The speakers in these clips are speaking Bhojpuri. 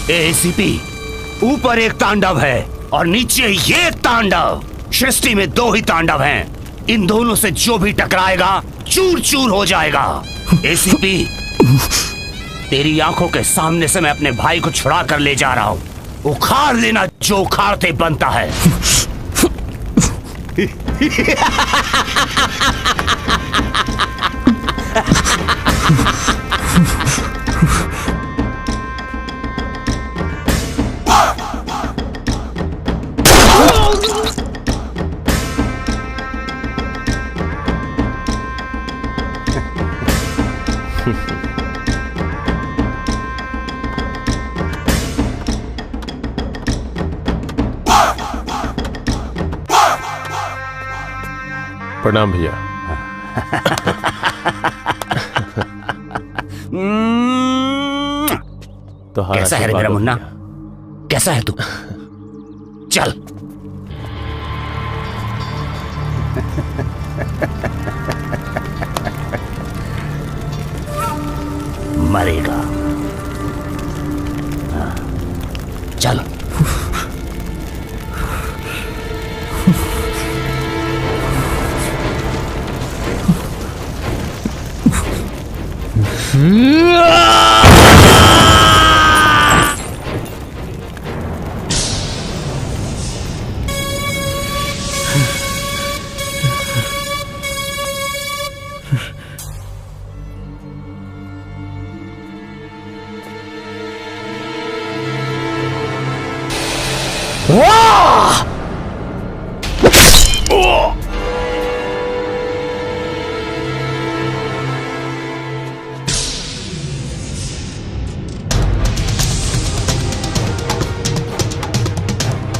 एसीपी, ऊपर एक तांडव है और नीचे ये तांडव। सृष्टि में दो ही तांडव हैं। इन दोनों से जो भी टकराएगा चूर चूर हो जाएगा। एसीपी, तेरी आंखों के सामने से मैं अपने भाई को छुड़ा कर ले जा रहा हूं। उखाड़ लेना जो उखाड़ते बनता है। प्रणाम भैया। तो कैसा है रे मेरा मुन्ना? कैसा है तू? चल। मरेगा। चल।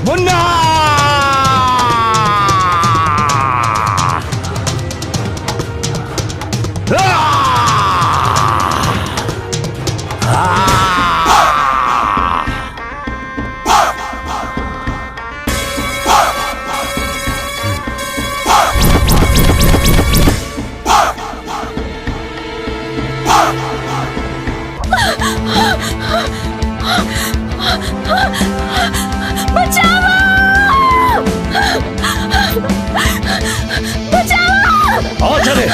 मुन्ना! आओ चले।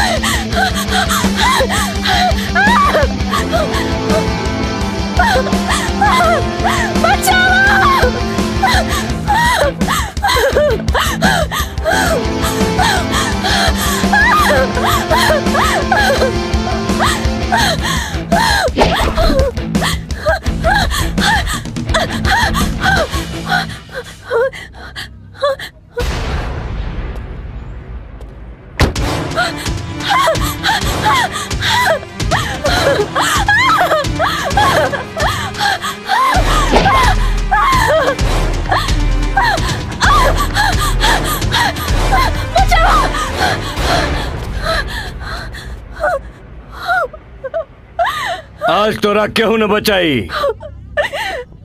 आज तोरा क्यों न बचाई?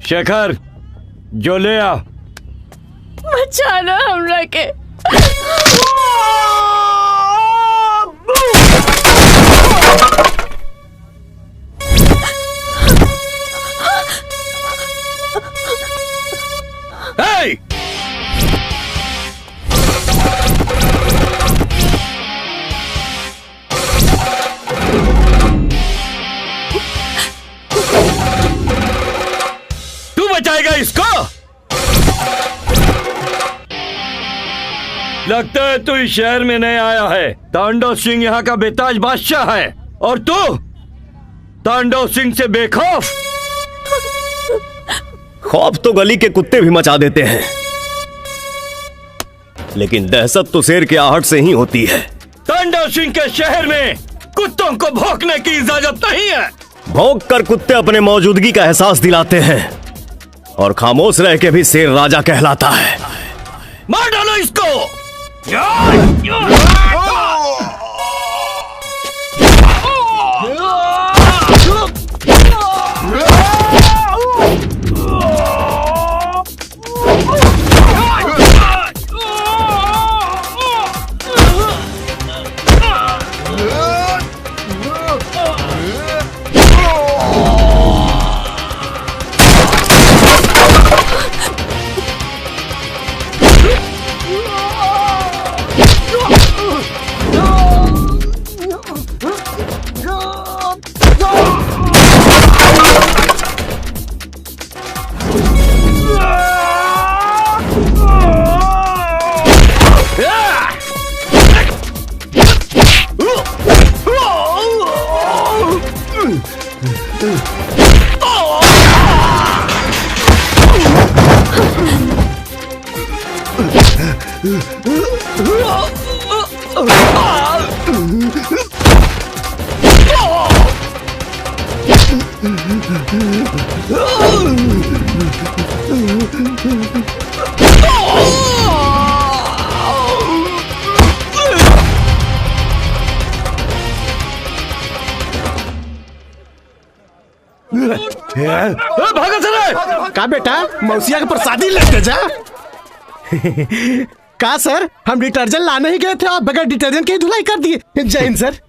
शेखर, जो ले आ। बचाना हमरा के। Hey! तू बचाएगा इसको? लगता है तू इस शहर में नहीं आया है। तांडव सिंह यहाँ का बेताज बादशाह है और तू तांडव सिंह से बेखौफ? खौफ तो गली के कुत्ते भी मचा देते हैं, लेकिन दहशत तो शेर के आहट से ही होती है। तांडव सिंह के शहर में कुत्तों को भौंकने की इजाजत नहीं है। भौंक कर कुत्ते अपने मौजूदगी का एहसास दिलाते हैं, और खामोश रह के भी शेर राजा कहलाता है। मार डालो इसको। भागा चले। का बेटा मौसिया के प्रसादी लेके जा। का सर, हम डिटर्जेंट लाने ही गए थे और बगैर डिटर्जेंट के ही धुलाई कर दिए। जय हिंद सर।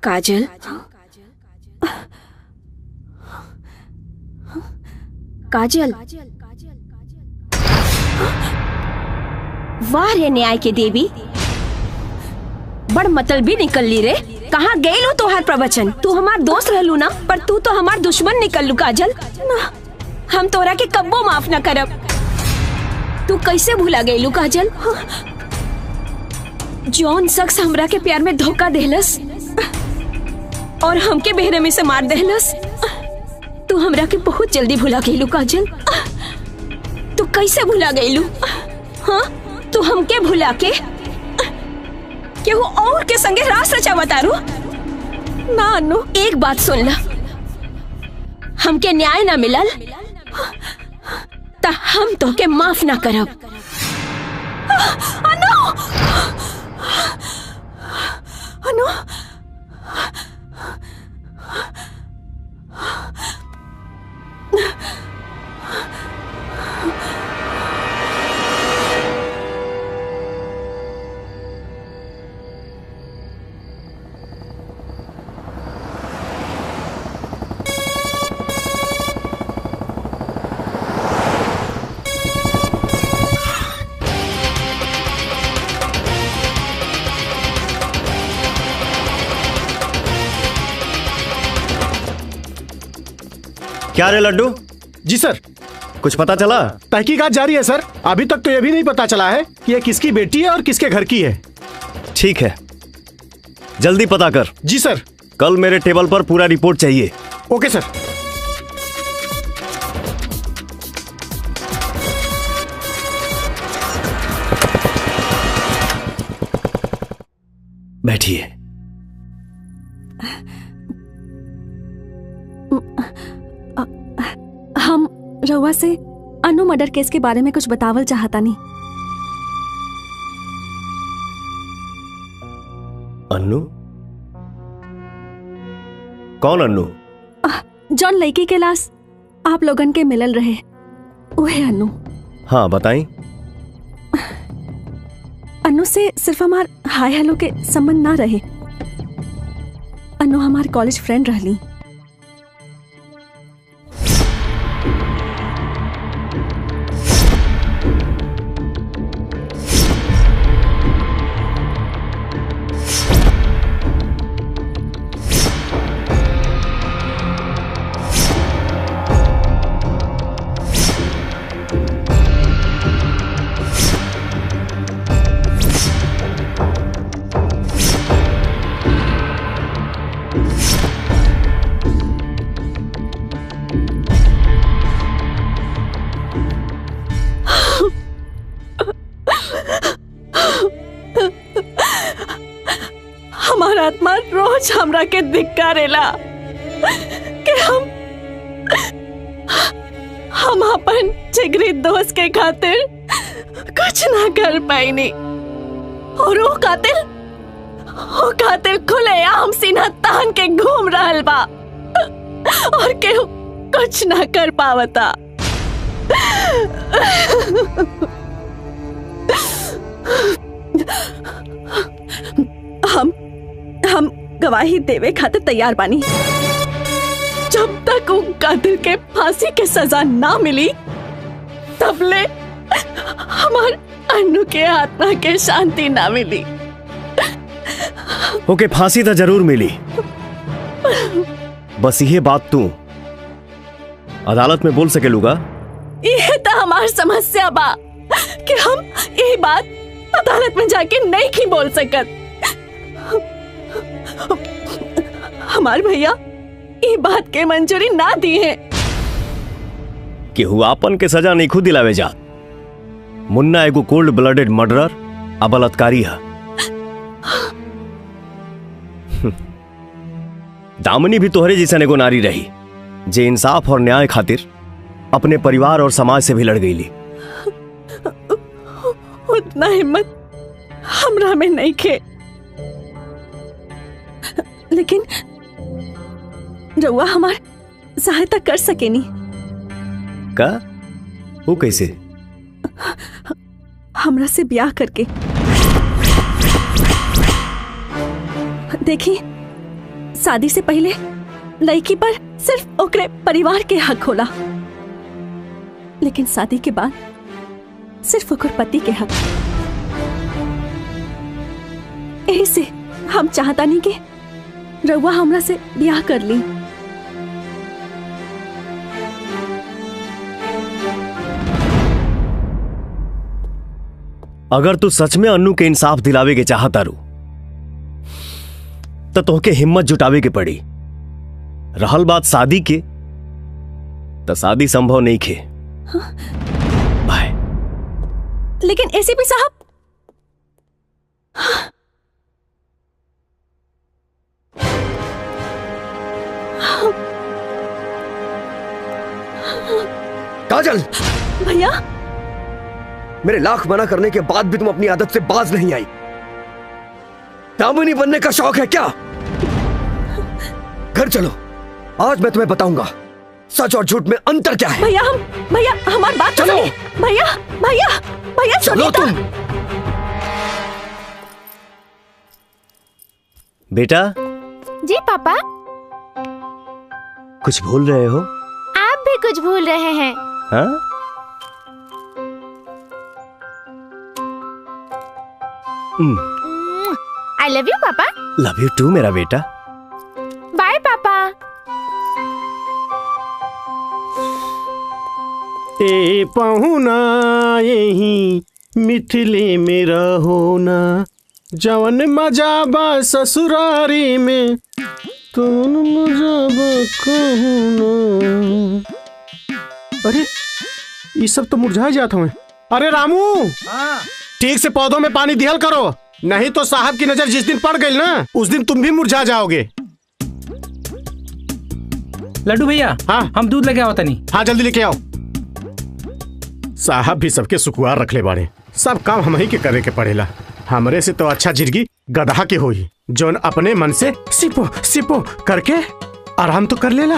काजल, काजल, वाह रे न्याय के देवी, बड़ मतलबी निकल ली रे। कहाँ गई लो तोहार प्रवचन? तू हमार दोस्त रहलू ना, पर तू तो हमार दुश्मन निकल लू काजल। हम तोरा के कब्बो माफ न करब। तू कैसे भूला गई लू काजल? जौन शख्स हमरा के प्यार में धोखा देहलस और हमके बेरहमी से मार देहलस, तू हमरा के बहुत जल्दी भुला गईलू काजल। तू कैसे भुला गईलू? हाँ, तू हमके भुला के केहू और के संगे रास रचावतारू? ना अनु, एक बात सुन ला, हमके न्याय ना मिलल ता हम तो के माफ ना करब। अनु, अनु, क्या रे लड्डू? जी सर। कुछ पता चला? तहकीकात जारी है सर। अभी तक तो ये भी नहीं पता चला है कि ये किसकी बेटी है और किसके घर की है। ठीक है, जल्दी पता कर। जी सर। कल मेरे टेबल पर पूरा रिपोर्ट चाहिए। ओके सर। बैठिए। रउआ से अनु मर्डर केस के बारे में कुछ बतावल चाहता नहीं। अन्नू? कौन अन्नू? जॉन लड़की के लाश आप लोगन के मिलल रहे, वह अन्नू। हाँ बताई। अन्नू से सिर्फ हमार हाय हेलो के संबंध ना रहे। अन्नू हमार कॉलेज फ्रेंड रहली। हमारा आत्मा रोज हमरा के धिक्कारेला कि हम अपन जिगरी दोस्त के खातिर कुछ ना कर पाईनी, और वो कातिल खुलेआम सीना तान के घूम रहल बा और केहू कुछ ना कर पावता। हम गवाही देवे खातिर तैयार बानी। जब तक उन कातिल के फांसी के सजा ना मिली तब ले हमार अन्नू के आत्मा के शांति ना मिली। ओके, फांसी तो जरूर मिली, बस ये बात तू अदालत में बोल सकेलूगा? यह तो हमार समस्या बा कि हम ये बात अदालत में जाके नहीं की बोल सकत। हमार भैया ये बात के मंजूरी ना दी है कि हुआपन के सजा नहीं खुद दिलावे जा। मुन्ना एगो कोल्ड ब्लडेड मर्डरर आ बलात्कारी है। दामिनी भी तोहरे जैसा एगो नारी रही जे इंसाफ और न्याय खातिर अपने परिवार और समाज से भी लड़ गईली। उतना हिम्मत हमरा में नहीं खे, लेकिन रउआ हमार सहायता कर सकेनी। का? वो कैसे? हमरा से ब्याह करके। देखी, शादी से पहले लड़की पर सिर्फ ओकरे परिवार के हक होला, लेकिन शादी के बाद सिर्फ ओकर पति के हक। यही से हम चाहता नहीं कि रउआ हमरा से ब्याह कर ली। अगर तू सच में अन्नू के इंसाफ दिलावे के चाहता रू तो तोहके हिम्मत जुटावे के पड़ी। रहल बात शादी के, तो शादी संभव नहीं खे। बाय। लेकिन एसीपी साहब, काजल, भैया, मेरे लाख मना करने के बाद भी तुम अपनी आदत से बाज नहीं आई। दामिनी बनने का शौक है क्या? घर चलो, आज मैं तुम्हें बताऊंगा सच और झूठ में अंतर क्या है। भैया हमारी बात चलो। भैया चलो तुम। बेटा। जी पापा। कुछ भूल रहे हो? आप भी कुछ भूल रहे हैं। हाँ? आई लव यू पापा। लव यू टू मेरा बेटा। बाय पापा। ए पहुना यही मिथिले में रहोना, जवन मजा बा ससुरारी में तुम मजा बा कहूना। अरे ये सब तो मुरझा जाता हूँ। अरे रामू, ठीक से पौधों में पानी दिहल करो, नहीं तो साहब की नजर जिस दिन पड़ गई ना उस दिन तुम भी मुरझा जाओगे। लड्डू भैया, हाँ हम दूध लेके आओ तनी। हाँ जल्दी लेके आओ। साहब भी सबके सुकुआर रखले बाड़े, सब काम हम ही के करे के पड़ेला। हमरे से तो अच्छा जिंदगी गधा के होई, जोन अपने मन से सिपो सिपो करके आराम तो कर लेला।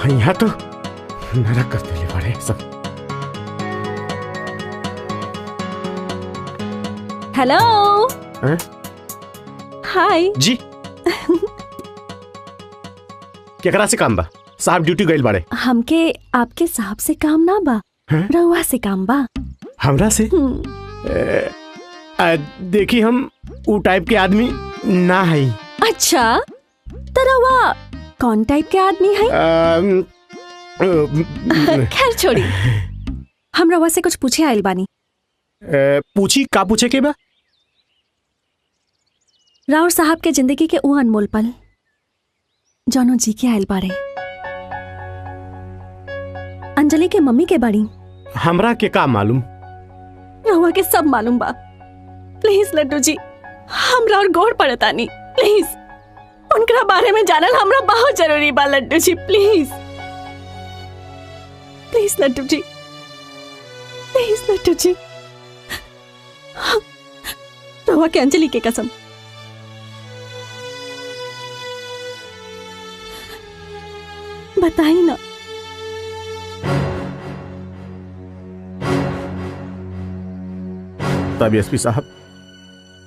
यहाँ तो नरक कर देले बाड़े सब। हेलो हाय जी केकरा से काम बा? साहब ड्यूटी गइल बाड़े। हमके आपके साहब से काम ना बा, रउआ से काम बा। हमरा से? देखी हम उ टाइप के आदमी ना है। अच्छा तो रउआ कौन टाइप के आदमी है? खैर छोड़ी, हम रउआ से कुछ पूछे आइल बानी। पूछी का पूछे के बा? राउर साहब के जिंदगी के उ अनमोल पल जौनो जी के आइल बारे, अंजलि के मम्मी के बाड़ी। हमरा के का मालूम? रहुआ के सब मालूम बा। प्लीज लड्डू जी, हमरा और गौर पड़तानी, प्लीज उनका बारे में जानल हमरा बहुत जरूरी बा लड्डू जी। प्लीज प्लीज लड्डू जी, प्लीज लड्डू जी। रहुआ के अंजलि के कसम, बताई ना। तब एसपी साहब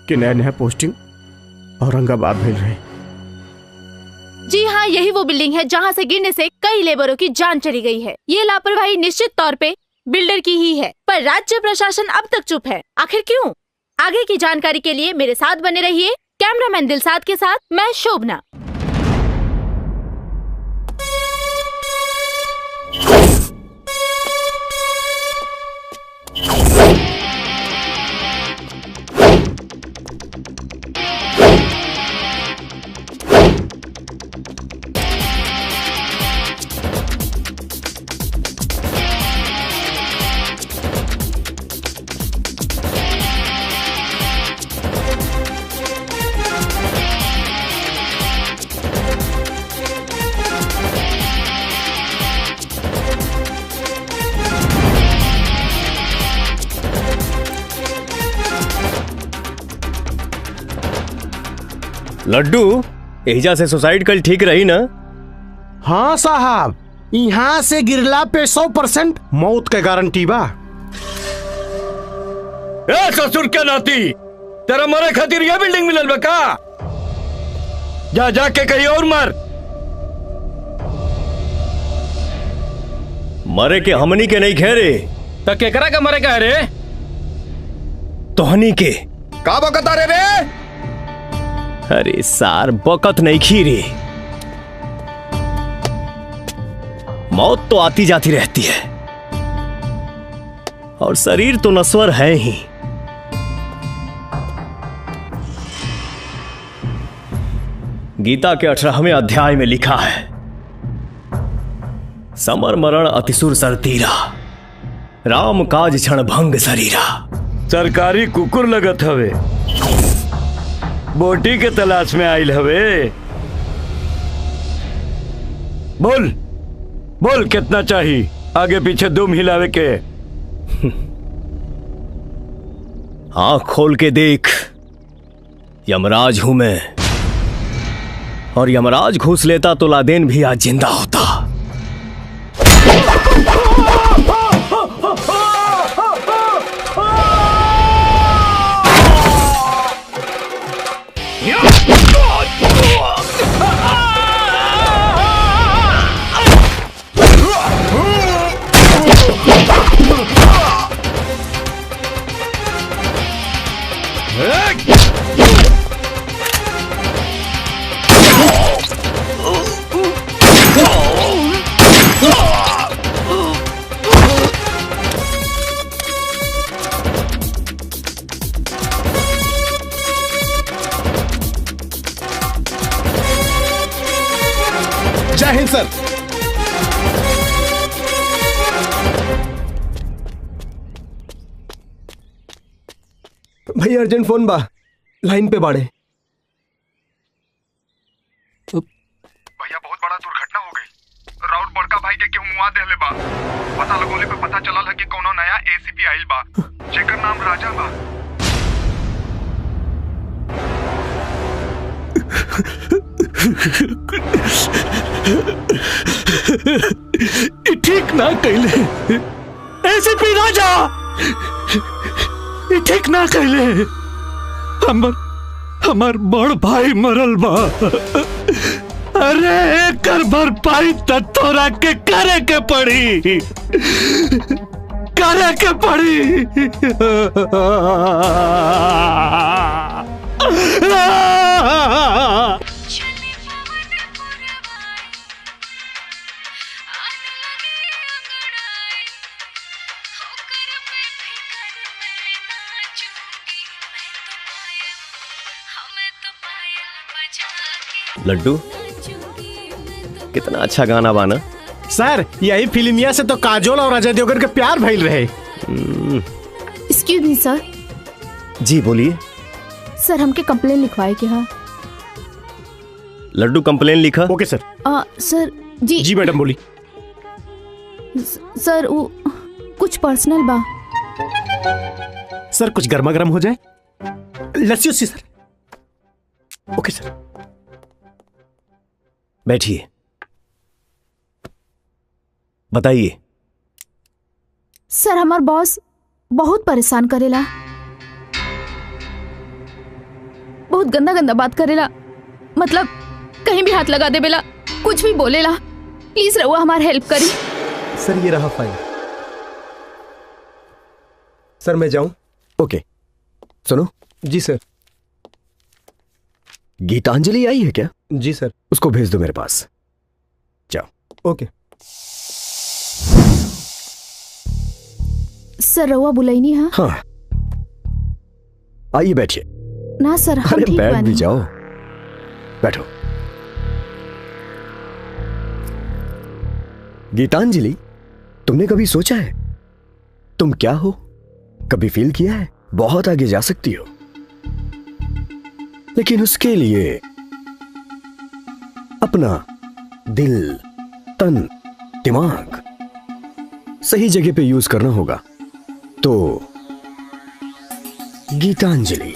के नया नया पोस्टिंग औरंगाबाद भेज रहे। जी हाँ, यही वो बिल्डिंग है जहाँ से गिरने से कई लेबरों की जान चली गई है। ये लापरवाही निश्चित तौर पे बिल्डर की ही है, पर राज्य प्रशासन अब तक चुप है। आखिर क्यों? आगे की जानकारी के लिए मेरे साथ बने रहिए। कैमरामैन दिलसाद के साथ मैं शोभना। लड्डू, एजा से सुसाइड कल ठीक रही ना? हाँ साहब, यहाँ से गिरला पे 100% मौत के गारंटी बा। ए ससुर के नाती, तेरा मरे खातिर यह बिल्डिंग मिलल बा का? जा जाके कहीं और मर। मरे के हमनी के नहीं खेरे, तो केकरा का मरे का है रे? तोहनी के। का बकता रे? अरे सार बकत नहीं खीरे, मौत तो आती जाती रहती है और शरीर तो नश्वर है ही। गीता के 18वें अध्याय में लिखा है, समर मरण अतिसुर सरतीरा, राम काज क्षण भंग शरीरा। सरकारी कुकुर लगत हवे, बोटी के तलाश में आइल हवे। बोल बोल कितना चाहिए? आगे पीछे दुम हिलावे के। आंख खोल के देख, यमराज हूं मैं, और यमराज घूस लेता तो लादेन भी आज जिंदा होता। जय हिंद सर। भैया अर्जेंट फोन बा, लाइन पे बाड़े। भैया बहुत बड़ा दुर्घटना हो गई। राउत बड़का भाई के केहू मुआ देहले बा। पता लगोले पे पता चलल है कि कोनो नया यहाँ एसीपी आइल बा जेकर नाम राजा बा। ठीक ना कहले एसीपी राजा, ठीक ना कहले। हमर बड़ भाई मरल बा। अरे एकर भरपाई त तोरा के करे के पड़ी, करे के पड़ी। लड्डू, कितना अच्छा गाना बाना। सर यही फिल्मिया से तो काजोल और अजय देवगन के प्यार भइल रहे। एक्सक्यूज मी सर। जी बोलिए। सर हमके कंप्लेन लिखवाए के हाँ। लड्डू कंप्लेन लिखा। ओके सर। सर जी। जी मैडम बोली। सर वो कुछ पर्सनल बा। सर कुछ गर्मा गर्म हो जाए, लस्सी उस्सी सर। ओके सर। बैठिए, बताइए। सर हमार बॉस बहुत परेशान करेला, बहुत गंदा गंदा बात करेला, मतलब कहीं भी हाथ लगा दे बेला, कुछ भी बोलेला। प्लीज रहुआ हमार हेल्प करी। सर ये रहा फाइल। सर मैं जाऊं? ओके सुनो। जी सर। गीतांजलि आई है क्या? जी सर। उसको भेज दो मेरे पास। जाओ। ओके। सर रहुआ बुलाइनी हाँ? हाँ आइए बैठिए। ना सर हम अरे ठीक बैठ बानी। भी जाओ, बैठो। गीतांजलि, तुमने कभी सोचा है तुम क्या हो? कभी फील किया है बहुत आगे जा सकती हो, लेकिन उसके लिए अपना दिल, तन, दिमाग सही जगह पे यूज करना होगा। तो गीतांजलि,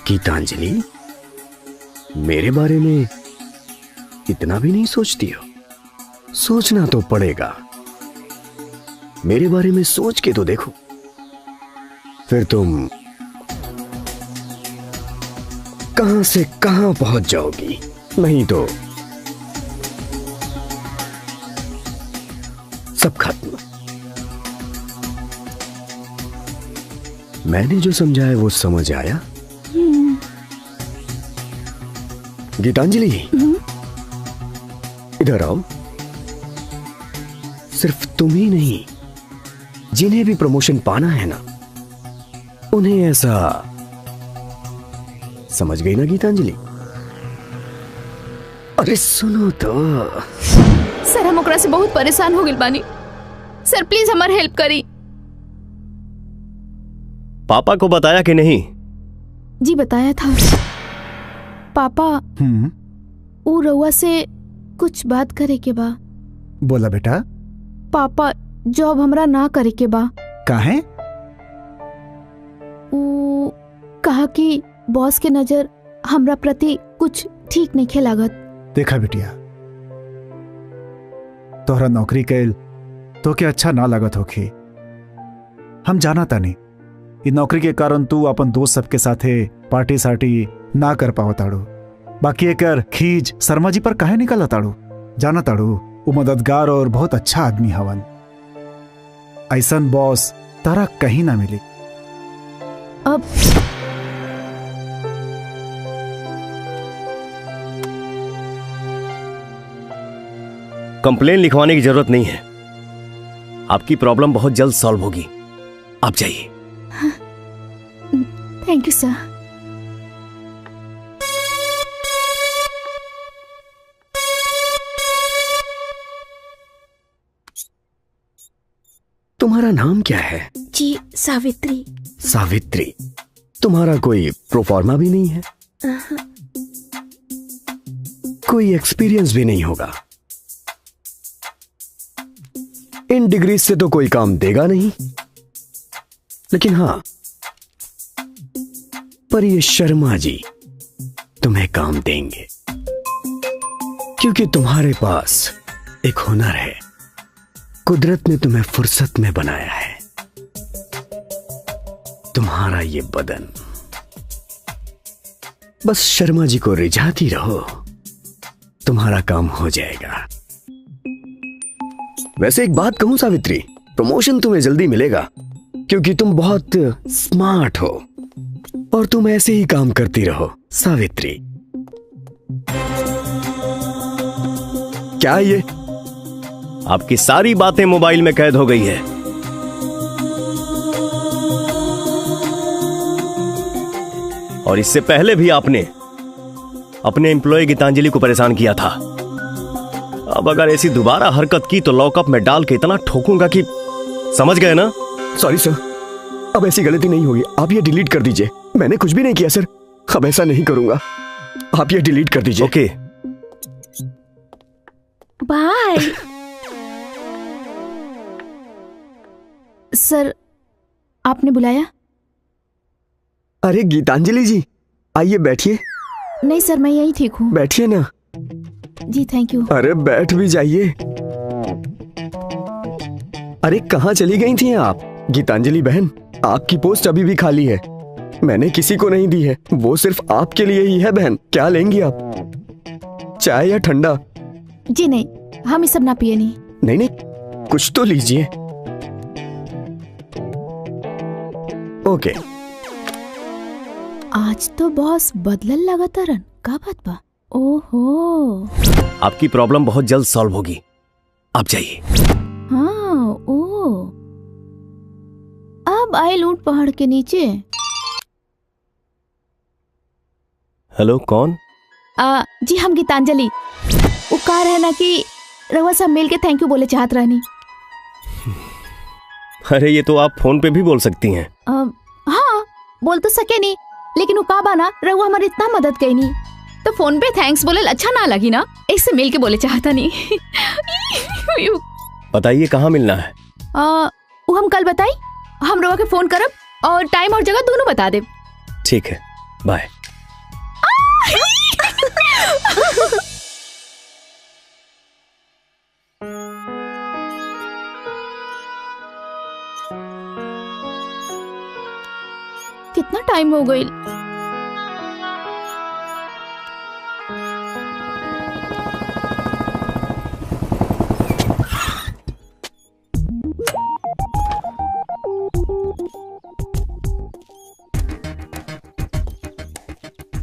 गीतांजलि मेरे बारे में इतना भी नहीं सोचती हो? सोचना तो पड़ेगा। मेरे बारे में सोच के तो देखो, फिर तुम कहां से कहां पहुंच जाओगी। नहीं तो सब खत्म। मैंने जो समझा है वो समझ आया? गीतांजलि इधर आओ। सिर्फ तुम ही नहीं, जिन्हें भी प्रमोशन पाना है ना, उन्हें ऐसा समझ गई ना गीतांजलि? अरे सुनो तो। सर हम ओकरा से बहुत परेशान हो गइल बानी। सर प्लीज हमार हेल्प करी। पापा को बताया कि नहीं? जी बताया था पापा। ऊ रउआ से कुछ बात करे के बा। बोला बेटा। पापा जॉब हमरा ना करे के बा। काहे? ऊ कहा कि बॉस के नजर हमरा प्रति कुछ ठीक नहीं लागत। देखा बिटिया, तोहरा नौकरी कैल तो क्या अच्छा ना लागत होखी। हम जाना तानी इ नौकरी के कारण तू अपन दोस्त सबके साथे पार्टी सार्टी ना कर पाओ ताड़ू। बाकी एकर खीज शर्मा जी पर काहे निकल ताड़ू? जाना ताड़ू वो मददगार और बहुत अच्छा आदमी हवन। ऐसन बॉस तारा कहीं ना मिली। अब कंप्लेन लिखवाने की जरूरत नहीं है। आपकी प्रॉब्लम बहुत जल्द सॉल्व होगी। आप जाइए। थैंक यू सर। तुम्हारा नाम क्या है? जी सावित्री। सावित्री। तुम्हारा कोई प्रोफार्मा भी नहीं है? कोई एक्सपीरियंस भी नहीं होगा? इन डिग्री से तो कोई काम देगा नहीं, लेकिन हां, पर ये शर्मा जी तुम्हें काम देंगे, क्योंकि तुम्हारे पास एक हुनर है। कुदरत ने तुम्हें फुर्सत में बनाया है। तुम्हारा ये बदन, बस शर्मा जी को रिझाती रहो, तुम्हारा काम हो जाएगा। वैसे एक बात कहूं सावित्री, प्रमोशन तुम्हें जल्दी मिलेगा, क्योंकि तुम बहुत स्मार्ट हो और तुम ऐसे ही काम करती रहो सावित्री। क्या है ये? आपकी सारी बातें मोबाइल में कैद हो गई है। और इससे पहले भी आपने अपने एम्प्लॉय गीतांजलि को परेशान किया था। अब अगर ऐसी दोबारा हरकत की तो लॉकअप में डाल के इतना ठोकूंगा कि, समझ गए ना? सॉरी सर, अब ऐसी गलती नहीं होगी। आप ये डिलीट कर दीजिए। मैंने कुछ भी नहीं किया सर, अब ऐसा नहीं करूंगा। आप ये डिलीट कर दीजिए। ओके बाय। सर, आपने बुलाया? अरे गीतांजलि जी, आइए बैठिए। नहीं सर, मैं यही ठीक हूँ। बैठिए ना। जी थैंक यू। अरे बैठ भी जाइए। अरे कहाँ चली गई थी आप? गीतांजलि बहन, आपकी पोस्ट अभी भी खाली है। मैंने किसी को नहीं दी है, वो सिर्फ आपके लिए ही है बहन। क्या लेंगी आप, चाय या ठंडा? जी नहीं, हम ये सब ना पिए नहीं। नहीं नहीं, कुछ तो लीजिए। ओके। आज तो बॉस बदलल लगातारन, का बात बा? ओहो, आपकी प्रॉब्लम बहुत जल्द सॉल्व होगी, आप जाइए। हाँ, ओ, अब आए लूट पहाड़ के नीचे। हेलो, कौन? जी हम गीतांजलि। वो कह रहे ना कि रवा सब मिल के थैंक यू बोले चाहत रहनी। अरे ये तो आप फोन पे भी बोल सकती हैं। हाँ, बोल तो सके नहीं, लेकिन वो का बाना रवा हमारी इतना मदद कई नहीं, तो फोन पे थैंक्स बोले अच्छा ना लगी ना, इससे मिल के बोले चाहता नहीं। बताइए कहाँ मिलना है? वो हम कल बताई, हम रवा के फोन करब और टाइम और जगह दोनों बता दे। ठीक है, बाय। कितना टाइम हो गई?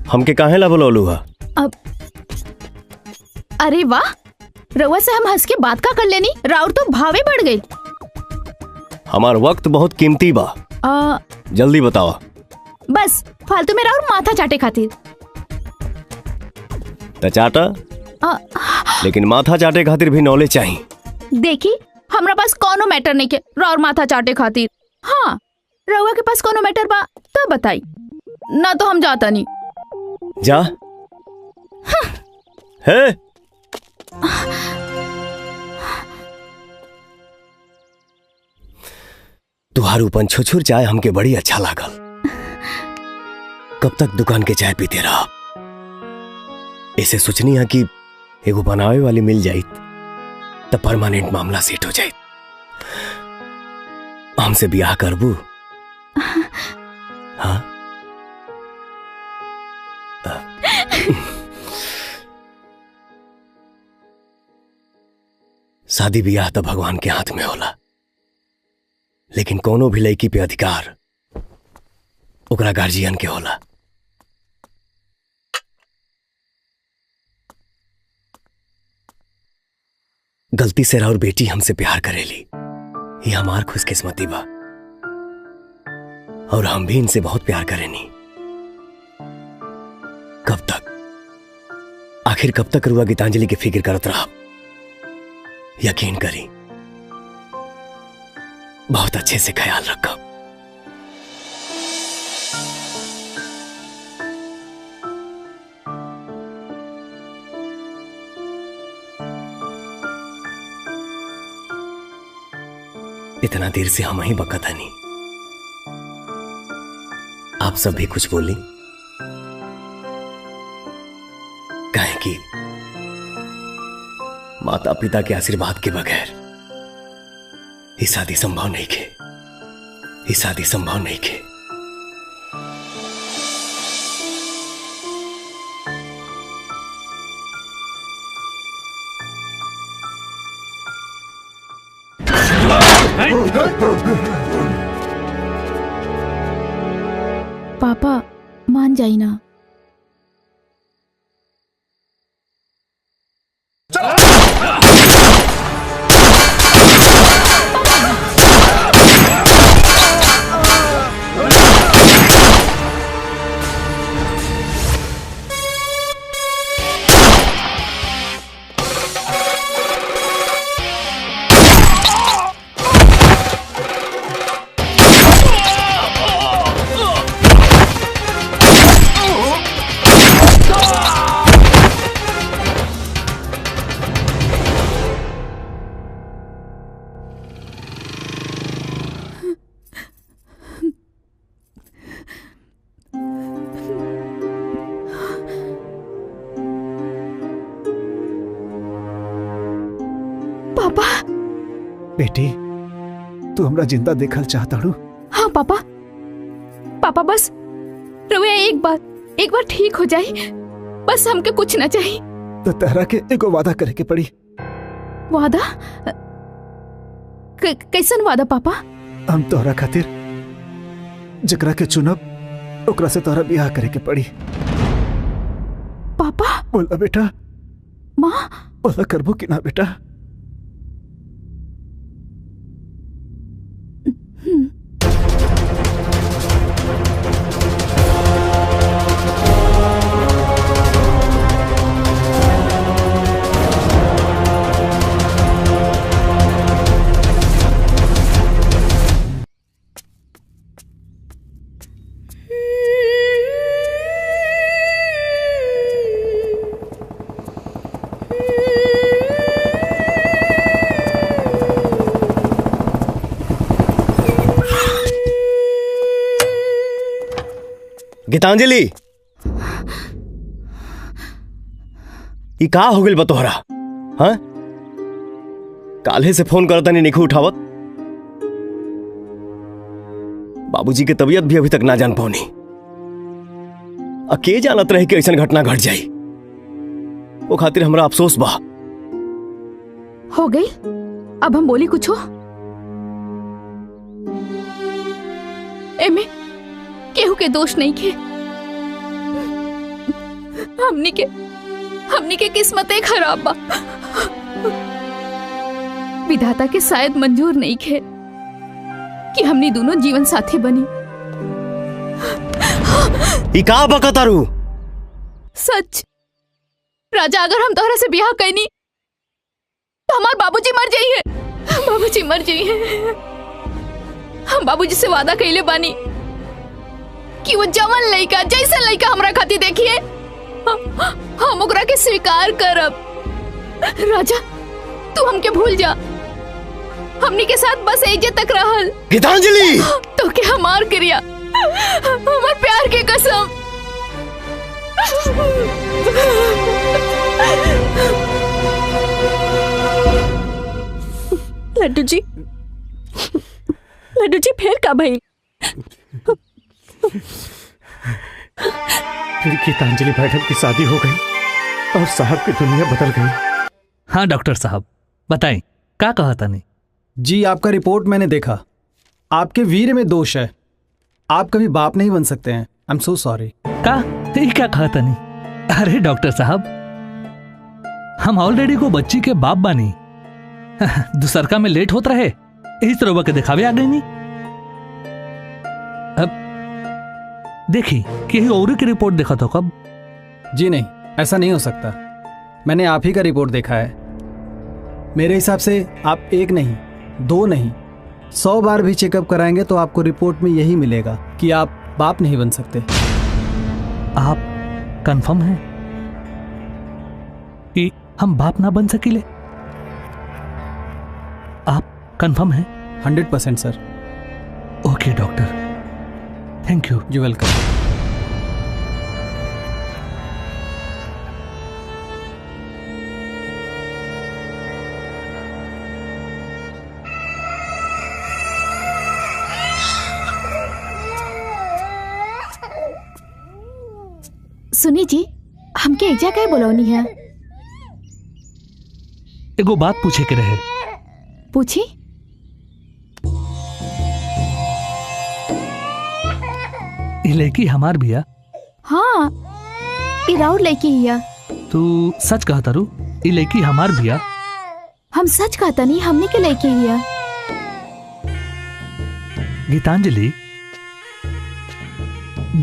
हमके काहे ला बोलौलू हा? अब अरे वाह, रवा से हम हंस के बात का कर लेनी, राउर तो भावे बढ़ गई। हमार वक्त बहुत कीमती बा, जल्दी बताओ। बस फालतू में राउर माथा चाटे खातिर। त चाटा, लेकिन माथा चाटे खातिर भी नॉलेज चाहिए। देखी, हमरा पास कोनो मैटर नहीं के राउर माथा चाटे खातिर। हाँ, रवा के पास कोनो मैटर बा तो बताई, ना तो हम जाता नहीं। जा। है तुहारू पंछुछुर चाय हमके बड़ी अच्छा लागल। कब तक दुकान के चाय पीते रहा? ऐसे सोचनी है कि एगो बनावे वाली मिल जाइत तो परमानेंट मामला सेट हो जाइत। हमसे ब्याह करबू? हाँ? शादी ब्याह तो भगवान के हाथ में होला, लेकिन कोनो भी लड़की पे अधिकार ओकरा गार्जियन के होला। गलती से राउर बेटी हमसे प्यार करेली, ये हमार खुशकिस्मती बा, और हम भी इनसे बहुत प्यार करेनी। कब तक, आखिर कब तक रुआ गीतांजलि की फिक्र करत रहा? यकीन करी, बहुत अच्छे से ख्याल रखा। इतना देर से हम ही बकता नहीं। आप सब भी कुछ बोली, कहें कि माता पिता के आशीर्वाद के बगैर ये शादी संभव नहीं के, ये शादी संभव नहीं के। पापा मान जाई ना। बेटी, तू हमरा जिंदा देखल चाहता हूँ। हाँ पापा, पापा बस रुए एक बार ठीक हो जाए, बस हमके कुछ ना चाहिए। तो तेरा के एगो वादा करे के पड़ी। वादा? कैसन वादा पापा? हम तोहरा खातिर जकरा के चुनब ओकरा से तोहरा ब्याह करे के पड़ी। पापा बोला बेटा। माँ बोला करबो कि ना बेटा? गीतांजलि, ये का हो गइल बा तोहरा? हाँ, काल्हे से फोन करता नहीं निखू उठावत। बाबूजी के तबीयत भी अभी तक ना जान पौनी। अके जानत रहे कि ऐसा घटना घट जाई, वो खातिर हमरा अफसोस बा। हो गई, अब हम बोली कुछ हो? एमे केहू के दोष नहीं के, हमनी के किस्मतें खराब बा। विधाता के शायद मंजूर नहीं खे कि हमनी दोनों जीवन साथी बनी। ई का बकतारू? सच राजा, अगर हम तोहरा से ब्याह कैनी तो हमार बाबूजी मर जाइए। बाबूजी मर जाइए। हम बाबूजी से वादा कैले बानी कि वो जवान लड़का जैसे लड़का हमरा खातिर देखिए हम ओकरा के स्वीकार करब। राजा तू हमके भूल जा, हमनी के साथ बस एजे तक रहल। गीतांजलि, तो के हमार क्रिया, हमार प्यार के कसम। लड्डू जी फिर का भाई? फिर गीतांजलि मैडम की शादी हो गई और साहब की दुनिया बदल गई। हाँ डॉक्टर साहब बताएं, क्या कहा था? नहीं जी, आपका रिपोर्ट मैंने देखा, आपके वीर में दोष है, आप कभी बाप नहीं बन सकते हैं। I am so sorry. क्या कहा था? नहीं अरे डॉक्टर साहब, हम ऑलरेडी को बच्ची के बाप बानी। दूसरका में लेट होता रहे, इस तरह के दिखावे आ गई नहीं। अब देखी कि और की रिपोर्ट देखा तो कब? जी नहीं, ऐसा नहीं हो सकता। मैंने आप ही का रिपोर्ट देखा है। मेरे हिसाब से आप एक नहीं, दो नहीं, 100 बार भी चेकअप कराएंगे तो आपको रिपोर्ट में यही मिलेगा कि आप बाप नहीं बन सकते। आप कंफर्म हैं कि हम बाप ना बन सकीले? आप कंफर्म हैं? 100% sir. Okay doctor, thank you. You welcome. सुनी जी, हमके एजा कहे बोलौनी है? एगो बात पूछे के रहे। पूछी। ये लड़की हमार बिया? हाँ, ई राउर लड़की हिया। तू सच कहता रू? ये लड़की हमार बिया? हम सच कहता नहीं, हमने के लड़की हिया। गीतांजलि,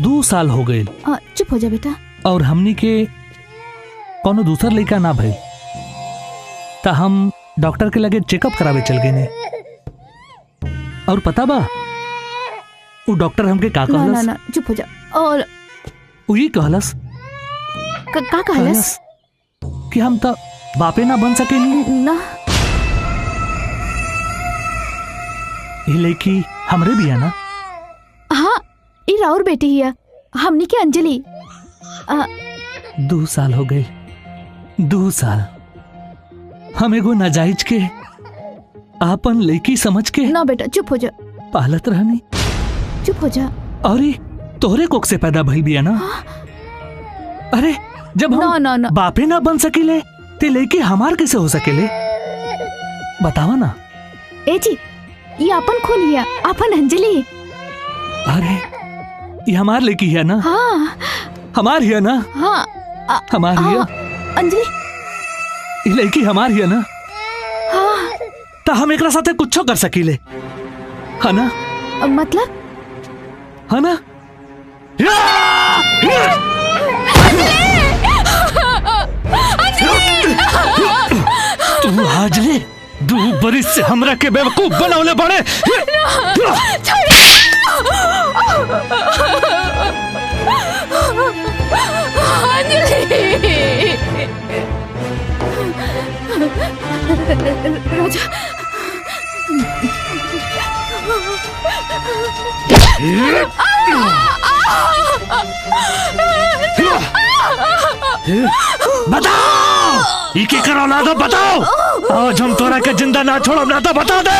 2 साल हो गए। चुप हो जा बेटा। और हमनी के कोनो दूसर लड़का ना भइल, ता हम डॉक्टर के लगे चेकअप करावे चल गए ने। और पता बा वो डॉक्टर हमके का कहलस? ना ना चुप हो जा। और वही कहलस का कहलस? कि हम तो बापे ना बन सके ना। ये लड़की हमरे बिया ना? हाँ, ई राउर बेटी हिया, हमनी के अंजलि। 2 साल हो गए। 2 साल हम एगो नाजायज के आपन लड़की समझ के ना बेटा चुप हो जा। पालत रहनी। चुप हो जा। अरे तोहरे कोख से पैदा भइल बिया ना? अरे जब हम ना। बापे ना बन सकेले ते लड़की हमार कैसे हो सकेले? बतावा ना। ए जी, ये अपन खून हिया, अपन अंजलि। अरे ये हमार लड़की है ना? हाँ हमार हिया ना? हाँ हमार हिया। अंजलि, ये लड़की हमार हिया ना? हाँ। ता हम एकरा साथे कुछो कर सकीले, है ना? मतलब? है ना? तू आज ले 2 बरिस से हमरा के बेवकूफ बनौले बड़े। राजा, बताओ, ये करो ना तो बताओ। आज हम तोरा के जिंदा ना छोड़ो ना तो बता दे।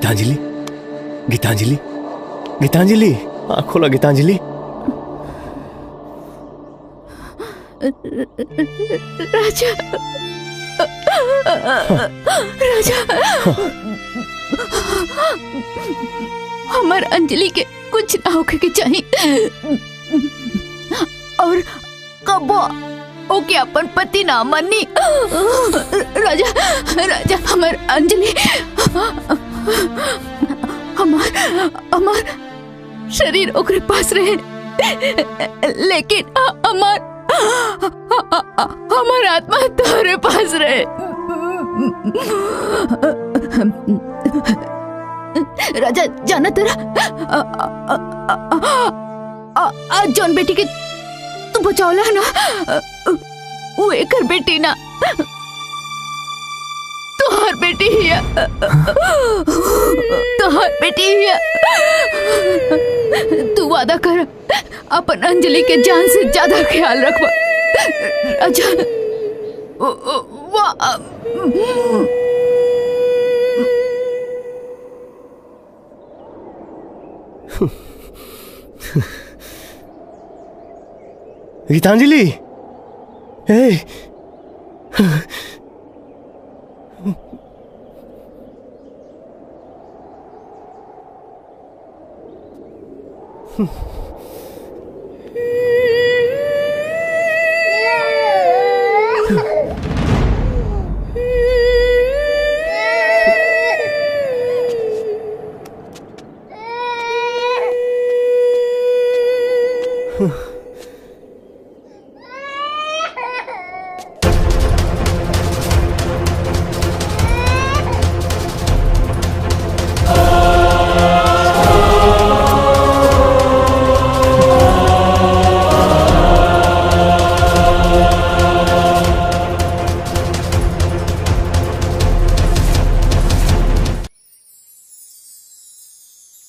गीतांजलि, गीतांजलि, गीतांजलि, आँख खोला गीतांजलि। राजा, राजा, हमार अंजलि के कुछ ना होके के चाहिए और कबो ओके अपन पति ना मनी। राजा, राजा, हमार अंजलि, हमार शरीर ओकरे पास रहे, लेकिन हमार आत्मा तुम्हारे पास रहे। राजा, जाना तेरा जौन बेटी के तू बचावला ना, वो एकर बेटी ना, तोहर बेटी हिया, तोहर बेटी हिया। तू वादा कर अपन अंजलि के जान से ज्यादा ख्याल रखवा। राजा, गीतांजलि, ए,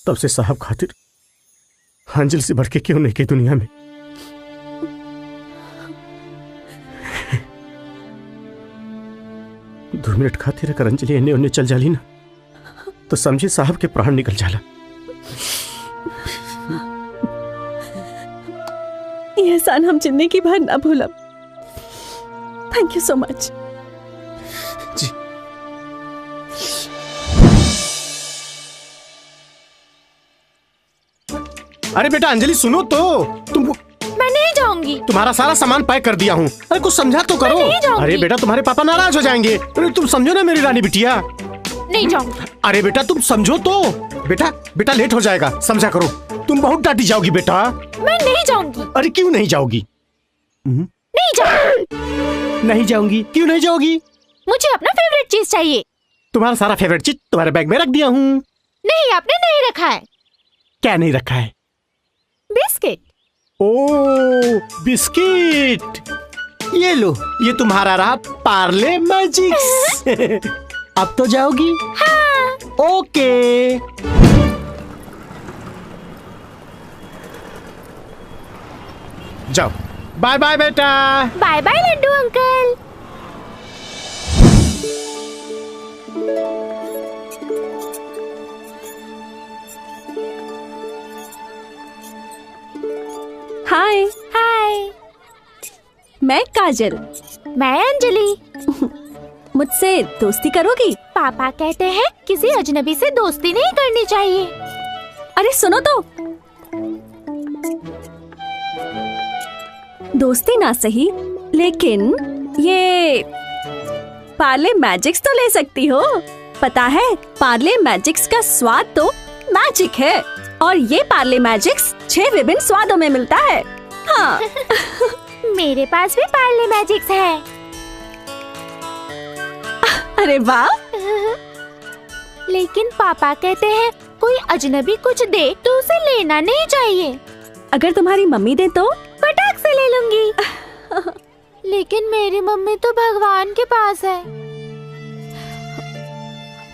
तब से साहब खातिर अंजलि से बढ़ के क्यों नहीं की दुनिया में। दो मिनट खातिर अगर अंजलि इन्हें उन्हें चल जाली ना तो समझे साहब के प्राण निकल जाला। ये एहसान हम जिंदगी भर ना भूलब। Thank you so much. जी, अरे बेटा अंजलि सुनो तो, तुम मैं नहीं जाऊंगी। तुम्हारा सारा सामान पैक कर दिया हूँ। अरे कुछ समझा तो करो। अरे बेटा तुम्हारे पापा नाराज हो जाएंगे। अरे तुम समझो ना मेरी रानी बिटिया। नहीं जाऊंगी। अरे बेटा तुम समझो तो। बेटा बेटा लेट हो जाएगा, समझा करो। तुम बहुत डांटी जाओगी बेटा। मैं नहीं जाऊंगी। अरे क्यों नहीं जाओगी? नहीं जाऊंगी। नहीं जाऊंगी? क्यों नहीं जाओगी? मुझे अपना फेवरेट चीज चाहिए। तुम्हारा सारा फेवरेट चीज तुम्हारे बैग में रख दिया हूँ। नहीं, आपने नहीं रखा है। क्या नहीं रखा है? बिस्किट। ओ बिस्किट, ये लो, ये तुम्हारा रहा पार्ले मैजिक्स। अब तो जाओगी? हाँ। ओके। जाओ। बाय बाय बेटा। बाय बाय लड्डू अंकल। हाय। हाय। मैं काजल। मैं अंजलि। मुझसे दोस्ती करोगी? पापा कहते हैं किसी अजनबी से दोस्ती नहीं करनी चाहिए। अरे सुनो तो, दोस्ती ना सही, लेकिन ये पार्ले मैजिक्स तो ले सकती हो। पता है, पार्ले मैजिक्स का स्वाद तो मैजिक है, और ये पार्ले मैजिक्स 6 विभिन्न स्वादों में मिलता है। हाँ। मेरे पास भी पार्ले मैजिक्स है। अरे वाह। लेकिन पापा कहते हैं कोई अजनबी कुछ दे तो उसे लेना नहीं चाहिए। अगर तुम्हारी मम्मी दे तो? फटाक से ले लूंगी। लेकिन मेरी मम्मी तो भगवान के पास है।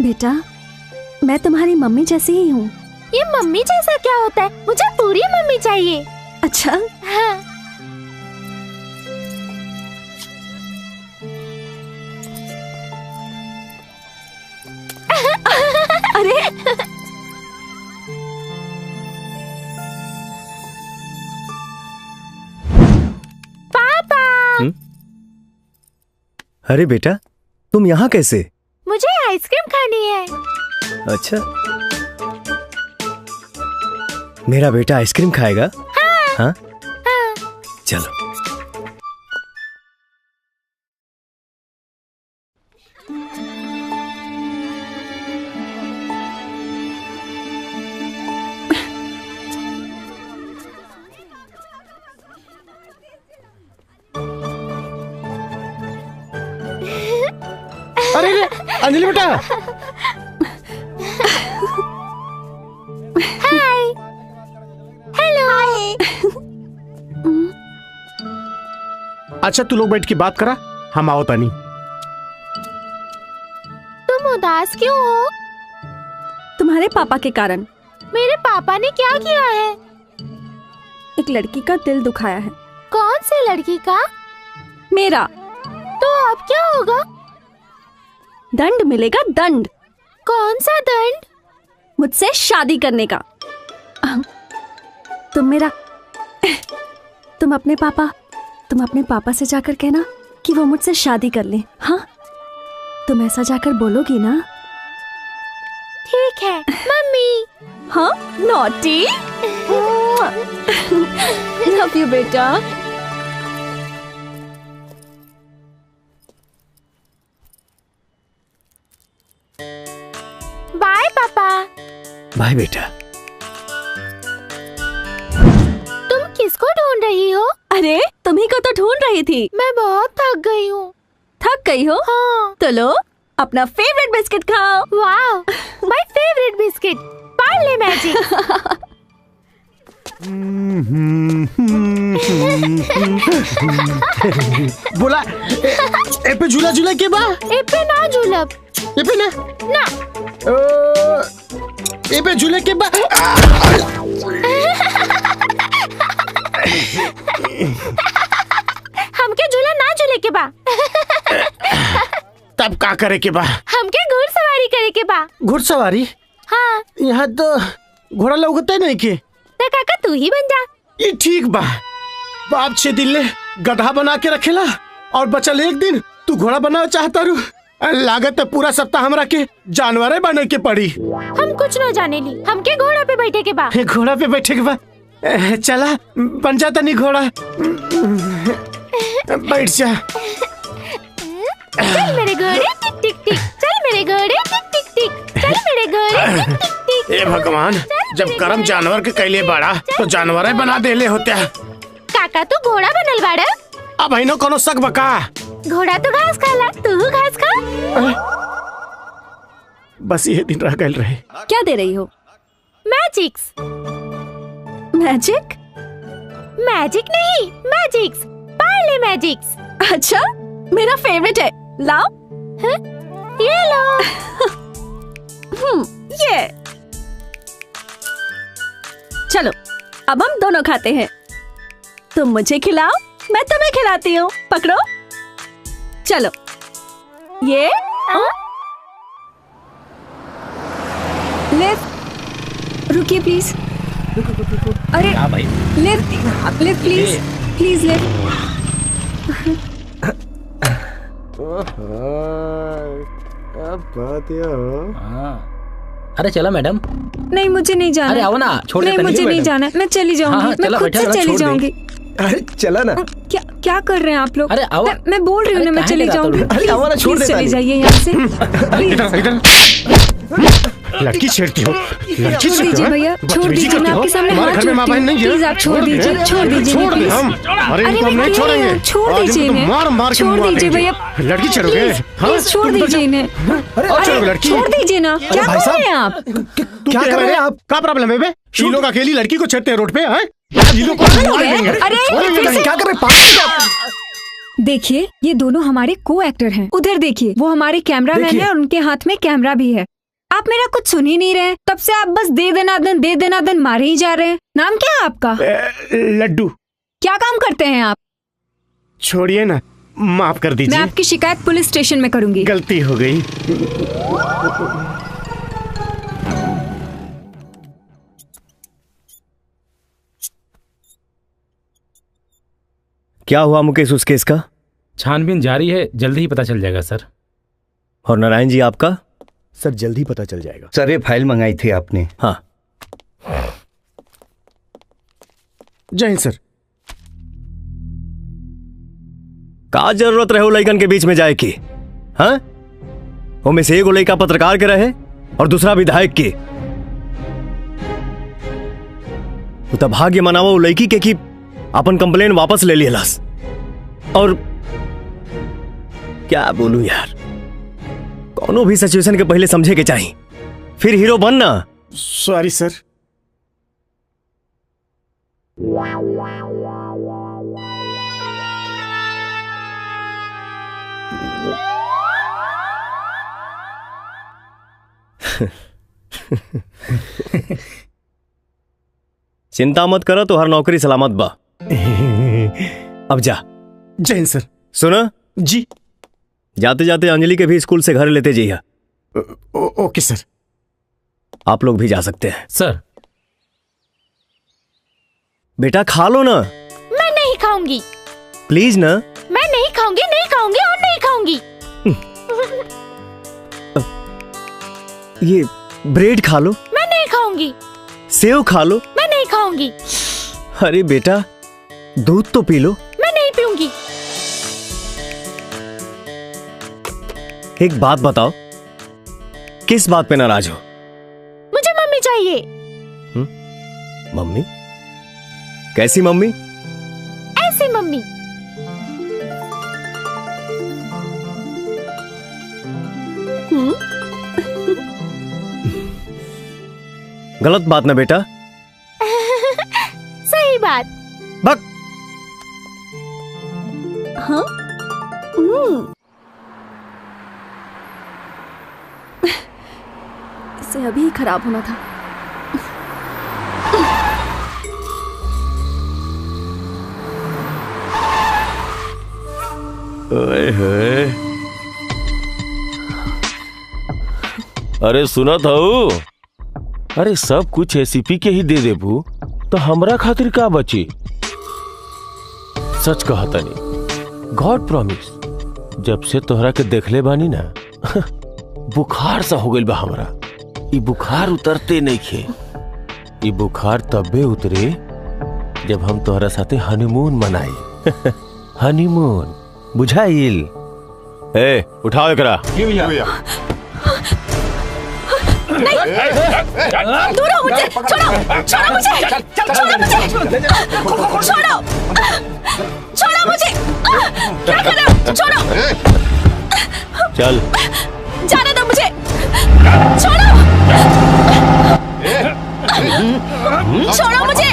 बेटा, मैं तुम्हारी मम्मी जैसी ही हूँ। ये मम्मी जैसा क्या होता है? मुझे पूरी मम्मी चाहिए। अच्छा। हाँ। अरे अरे बेटा, तुम यहाँ कैसे? मुझे आइसक्रीम खानी है। अच्छा, मेरा बेटा आइसक्रीम खाएगा? हाँ? चलो। अरे अंजलि बेटा, हाय, हेलो। अच्छा तू लोग बैठ के बात करा, हम आओ तानी। तुम उदास क्यों हो? तुम्हारे पापा के कारण। मेरे पापा ने क्या किया है? एक लड़की का दिल दुखाया है। कौन से लड़की का? मेरा। तो अब क्या होगा? दंड मिलेगा, दंड। कौन सा दंड? मुझसे शादी करने का। तुम अपने पापा से जाकर कहना कि वो मुझसे शादी कर ले। हाँ, तुम ऐसा जाकर बोलोगी ना? ठीक है मम्मी। हाँ, नॉटी। लव यू बेटा। बाय पापा। बाय बेटा। तुम किसको ढूंढ रही हो? अरे तुम्ही को तो ढूंढ रही थी। मैं बहुत थक गई हूँ। थक गई हो? हाँ। तो लो अपना फेवरेट बिस्किट खाओ। वाह, माय फेवरेट बिस्किट, पार्ले मैजिक। बोला ए पे झूला झूला के बा? ए पे ना झूलब। ए पे ना? ना। ए पे झूले के बा? हमके झूला ना झूले के बा। तब का करे के बा? हमके घुड़सवारी करे के बा। घुड़सवारी? हाँ। यहाँ तो घोड़ा लगता नहीं के। तो काका तू ही बन जा। ये ठीक बा। बाप 6 दिन ले गधा बना के रखेला और बचल एक दिन तू घोड़ा बनाना चाहता रू। लागत है पूरा सप्ताह हमरा के जानवरे बने के पड़ी। हम कुछ न जाने ली, हमके घोड़ा पे बैठे के बा। घोड़ा पे बैठे के बा? चला बन जाता नहीं घोड़ा। बैठ जा। चल मेरे घोड़े टिक टिक टिक, चल मेरे घोड़े टिक टिक टिक, चल मेरे घोड़े टिक टिक टिक। ए भगवान, जब कर्म जानवर के कैले बाड़ा तो जानवर बना देले होते। काका तू घोड़ा बनल बाड़ा? अब इनो कोनो शक बका? घोड़ा तो घास खाला, तू घास खा। बस ये दिन रह गए रहे। क्या दे रही हो? मैजिक्स। मैजिक? मैजिक नहीं, मैजिक्स, पार्ले मैजिक्स। अच्छा, मेरा फेवरेट है। लाओ। ये लो। ये। चलो अब हम दोनों खाते हैं। तुम मुझे खिलाओ, मैं तुम्हें खिलाती हूँ। पकड़ो। चलो। ये लिफ्ट। रुकिए प्लीज। अरे lift, lift please, please lift. अरे चला मैडम। नहीं मुझे नहीं जाना। अरे आओ ना, छोड़ नहीं मुझे नहीं जाना, मैं चली जाऊंगी। मैं खुद से चली जाऊंगी। अरे चला ना। क्या क्या कर रहे हैं आप लोग? अरे आओ। मैं बोल रही हूँ ना, मैं चली जाऊंगी। प्लीज चली जाइए यहाँ से। लड़की छेड़ती हो? छोड़ दीजिए भैया, छोड़ दीजिए। मैं आपके सामने हाथ जोड़ती हूँ। प्लीज आप छोड़ दीजिए, छोड़ दीजिए प्लीज। अरे इनको हम नहीं छोड़ेंगे। छोड़ दीजिए इन्हें, मार मार के छोड़ दीजिए भैया। लड़की छेड़ोगे? प्लीज छोड़ दीजिए इन्हें। लड़की छोड़ दीजिए ना। क्या कर रहे हैं आप? क्या कर रहे हैं आप? क्या प्रॉब्लम है बे? ये लोग अकेली लड़की को छेड़ते हैं रोड पे? हैं? क्या कर रहे? देखिए ये दोनों हमारे को एक्टर हैं। उधर देखिए वो हमारे कैमरामैन है और उनके हाथ में कैमरा भी है। आप मेरा कुछ सुन ही नहीं रहे, तब से आप बस दे देना दन मारे ही जा रहे हैं। नाम क्या है आपका? लड्डू। क्या काम करते हैं आप? छोड़िए ना, माफ कर दीजिए। मैं आपकी शिकायत पुलिस स्टेशन में करूंगी। गलती हो गई। क्या हुआ मुकेश उस केस का? छानबीन जारी है, जल्दी ही पता चल जाएगा सर। और नारायण जी आपका? सर जल्दी पता चल जाएगा। सर ये फाइल मंगाई थी आपने? हाँ। जय हिंद सर। का जरूरत रहे लइकन के बीच में जाए की? हाँ, वो में से एगो लइका पत्रकार के रहे और दूसरा विधायक के। तो भाग्य मनावो लड़की के कि अपन कंप्लेन वापस ले लियलस। और क्या बोलूं यार, कोनो भी सिचुएशन के पहले समझे के चाहिए, फिर हीरो बनना। सॉरी सर। चिंता मत करो, तो हर नौकरी सलामत बा। अब जा। जय हिंद सर। सुना जी, जाते जाते अंजलि के भी स्कूल से घर लेते जाइए। ओके सर। आप लोग भी जा सकते हैं। सर बेटा खा लो ना। मैं नहीं खाऊंगी। प्लीज ना। मैं नहीं खाऊंगी, नहीं खाऊंगी और नहीं खाऊंगी। ये ब्रेड खा लो। मैं नहीं खाऊंगी। सेव खा लो। मैं नहीं खाऊंगी। अरे बेटा दूध तो पी लो। मैं नहीं पीऊंगी। एक बात बताओ, किस बात पे नाराज हो? मुझे मम्मी चाहिए। मम्मी? कैसी मम्मी? ऐसी मम्मी। गलत बात ना बेटा। सही बात। बक। हाँ? इसे अभी ही खराब होना था। ओए होए। अरे सुना था वो? अरे सब कुछ एसीपी के ही दे देबू तो हमरा खातिर का बची? सच कहा तनी, गॉड प्रॉमिस, जब से तोहरा के देखले बानी ना बुखार सा हो गइल बा हमरा। ई बुखार उतरते नहीं खे। ई बुखार तबे उतरे जब हम तोहरा साथे हनीमून मनाई। हनीमून बुझाइल? ए उठाओ एकरा। नहीं, दूर हो मुझे, छोड़ो, छोड़ो मुझे, छोड़ो मुझे, छोड़ो, छोड़ो मुझे, क्या कर रहे हो? छोड़ो, चल, जाने दो मुझे, छोड़ो, छोड़ो मुझे,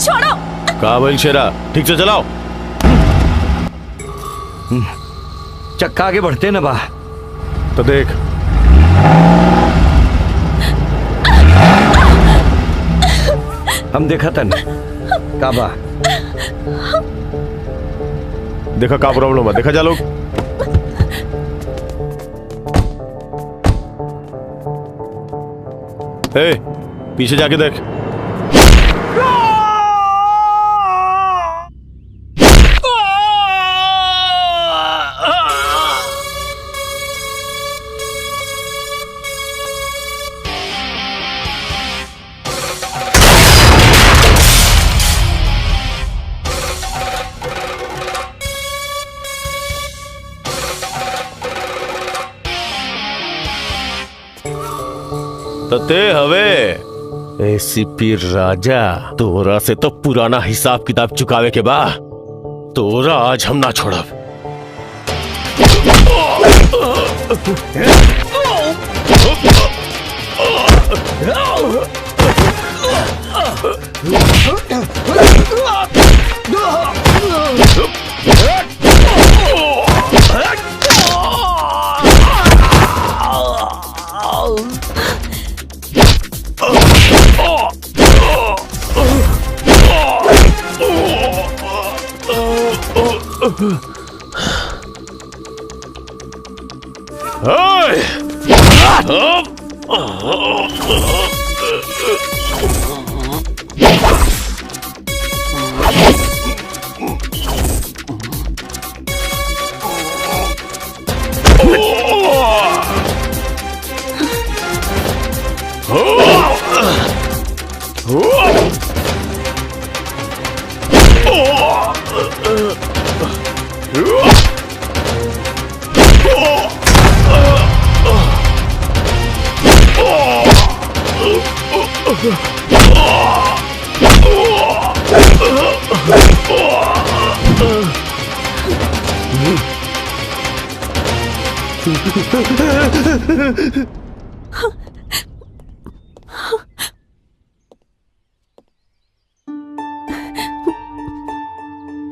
छोड़ो। काबिल शेरा, ठीक से चलाओ। चक्का आगे बढ़ते ना बा तो देख। हम देखा था ना काबा। देखा का प्रॉब्लम है, देखा जा लोग। ए, पीछे जाके देख। ते हवे एसीपी राजा, तोरा से तो पुराना हिसाब किताब चुकावे के बा। तोरा आज हम ना छोड़ब।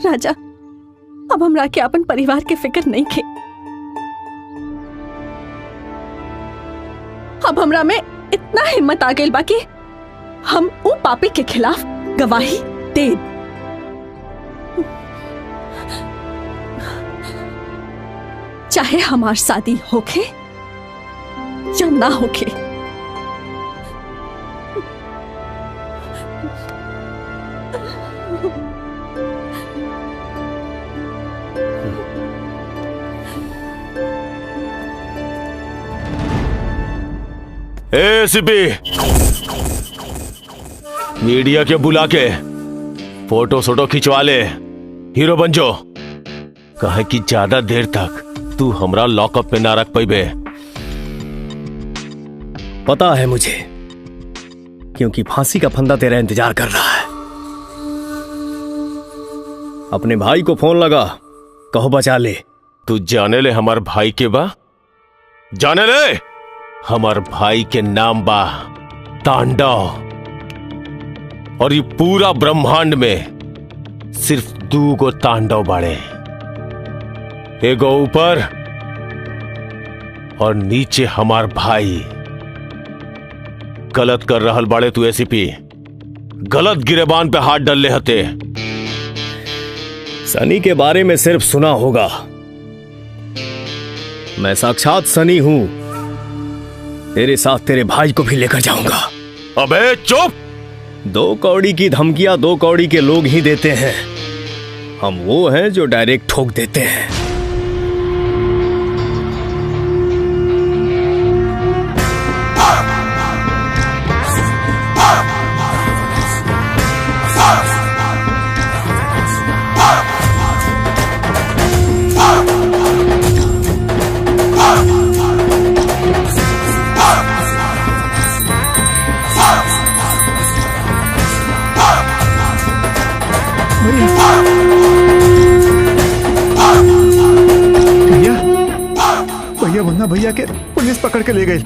राजा, अब हमरा के अपन परिवार के फिक्र नहीं खे। अब हमरा में इतना हिम्मत आ गई बाकी हम वो पापी के खिलाफ गवाही दे। चाहे हमार शादी होके या ना होके। एसीपी, मीडिया के बुला के फोटो सोटो खिंचवा ले, हीरो बन जो। कहे कि ज्यादा देर तक तू हमरा लॉकअप पे ना रख पाइबे। पता है मुझे, क्योंकि फांसी का फंदा तेरा इंतजार कर रहा है। अपने भाई को फोन लगा, कहो बचा ले। तू जाने ले हमार भाई के बा? जाने ले हमार भाई के नाम बा तांडव। और ये पूरा ब्रह्मांड में सिर्फ 2 गो तांडव बाड़े, एगो ऊपर और नीचे हमार भाई। गलत कर रहल बाड़े तू एसीपी, गलत गिरेबान पे हाथ डाल ले हते। सनी के बारे में सिर्फ सुना होगा, मैं साक्षात सनी हूं। तेरे साथ तेरे भाई को भी लेकर जाऊंगा। अबे चुप! 2 कौड़ी की धमकियां 2 कौड़ी के लोग ही देते हैं। हम वो हैं जो डायरेक्ट ठोक देते हैं। भैया मुन्ना भैया के पुलिस पकड़ के ले गई।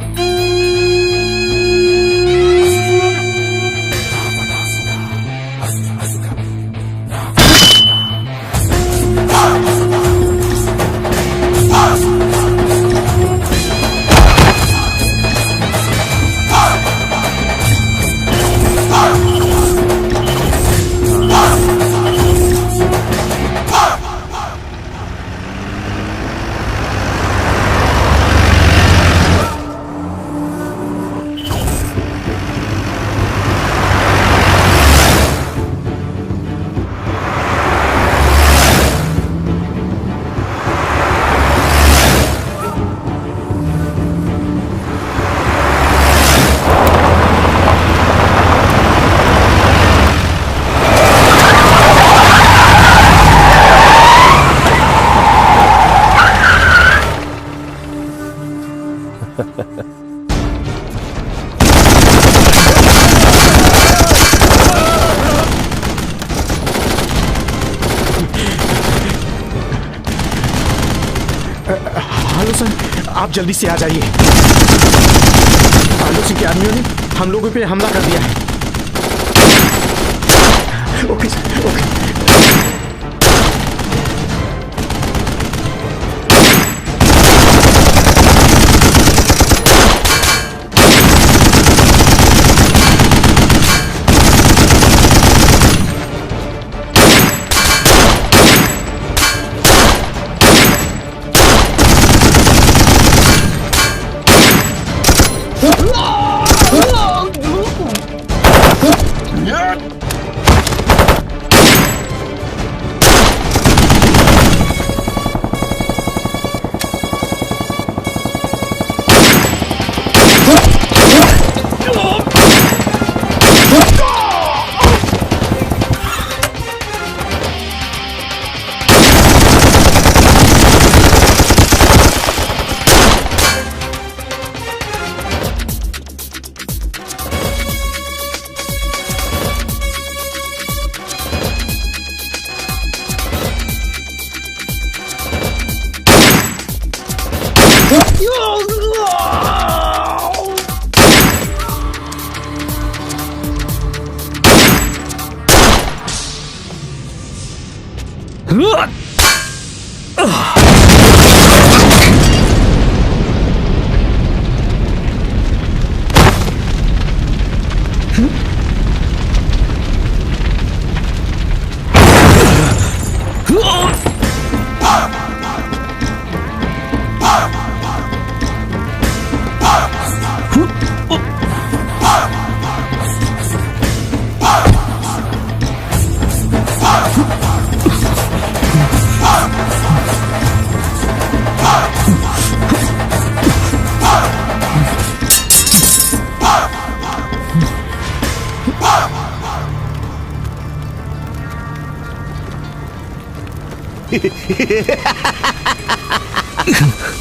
हेलो सर, आप जल्दी से आ जाइए। आलू सिंह के आदमियों ने हम लोगों पे हमला कर दिया है। ओके सर, ओके।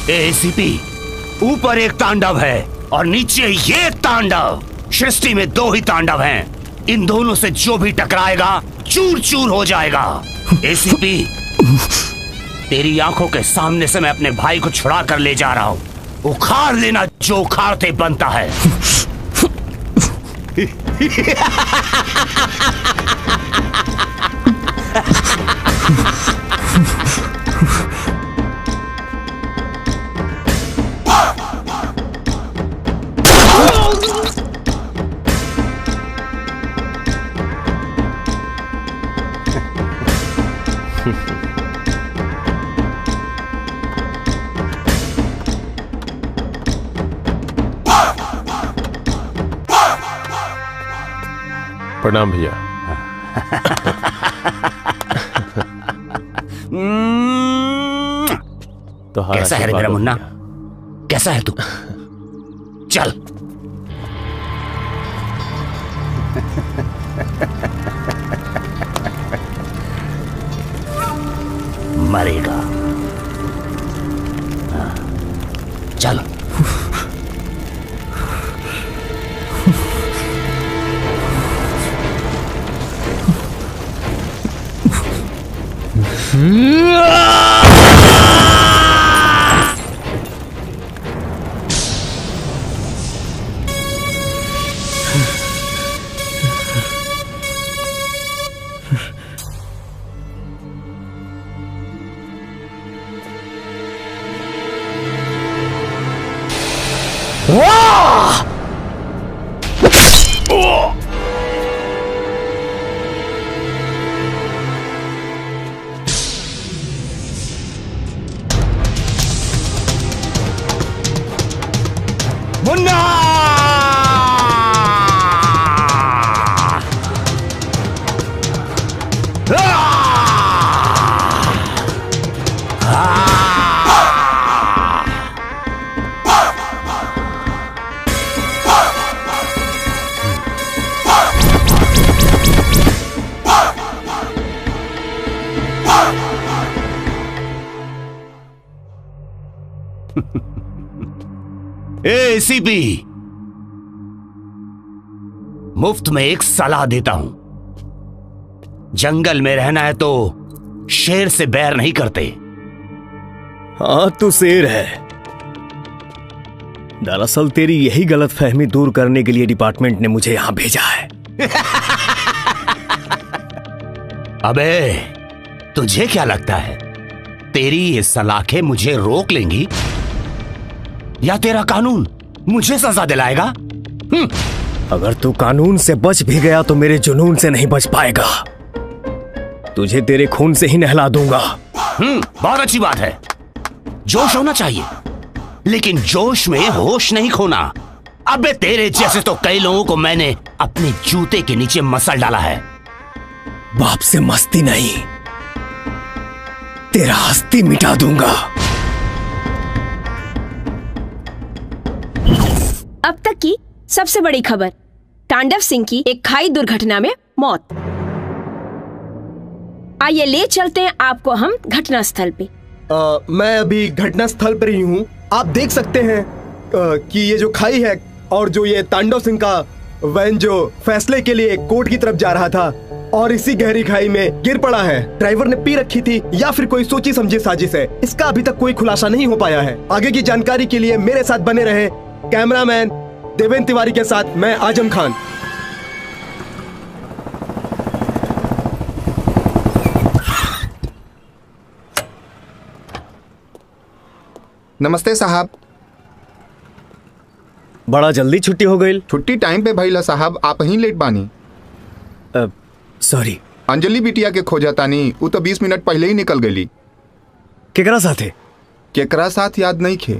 एसीपी, ऊपर एक तांडव है और नीचे ये तांडव। सृष्टि में दो ही तांडव हैं। इन दोनों से जो भी टकराएगा चूर चूर हो जाएगा। एसीपी, तेरी आंखों के सामने से मैं अपने भाई को छुड़ा कर ले जा रहा हूं। उखाड़ लेना जो उखाड़ते बनता है। प्रणाम भैया। तो कैसा है रे मेरा मुन्ना? कैसा है तू? चल। मरेगा। चल। मुन्ना! एसीपी, मुफ्त में एक सलाह देता हूं। जंगल में रहना है तो शेर से बैर नहीं करते। हाँ, तू शेर है। दरअसल तेरी यही गलतफहमी दूर करने के लिए डिपार्टमेंट ने मुझे यहां भेजा है। अबे, तुझे क्या लगता है तेरी ये सलाखें मुझे रोक लेंगी या तेरा कानून मुझे सजा दिलाएगा? अगर तू कानून से बच भी गया तो मेरे जुनून से नहीं बच पाएगा। तुझे तेरे खून से ही नहला दूंगा। बहुत अच्छी बात है। जोश होना चाहिए, लेकिन जोश में होश नहीं खोना। अबे, तेरे जैसे तो कई लोगों को मैंने अपने जूते के नीचे मसल डाला है। बाप से मस्ती नहीं, तेरा हस्ती मिटा दूंगा। अब तक की सबसे बड़ी खबर, तांडव सिंह की एक खाई दुर्घटना में मौत। आइए ले चलते हैं आपको हम घटना स्थल पे। मैं अभी घटना स्थल पर ही हूँ। आप देख सकते हैं कि ये जो खाई है और जो ये तांडव सिंह का वैन जो फैसले के लिए कोर्ट की तरफ जा रहा था और इसी गहरी खाई में गिर पड़ा है। ड्राइवर ने पी रखी थी या फिर कोई सोची समझी साजिश है, इसका अभी तक कोई खुलासा नहीं हो पाया है। आगे की जानकारी के लिए मेरे साथ बने रहे। कैमरामैन देवेंद्र तिवारी के साथ मैं आजम खान। नमस्ते साहब। बड़ा जल्दी छुट्टी हो गई। छुट्टी टाइम पे भइला साहब, आप ही लेट बानी। सॉरी। अंजलि बिटिया के खोजा तानी, वो तो 20 मिनट पहले ही निकल गई। केकरा साथे? केकरा साथ याद नहीं खे।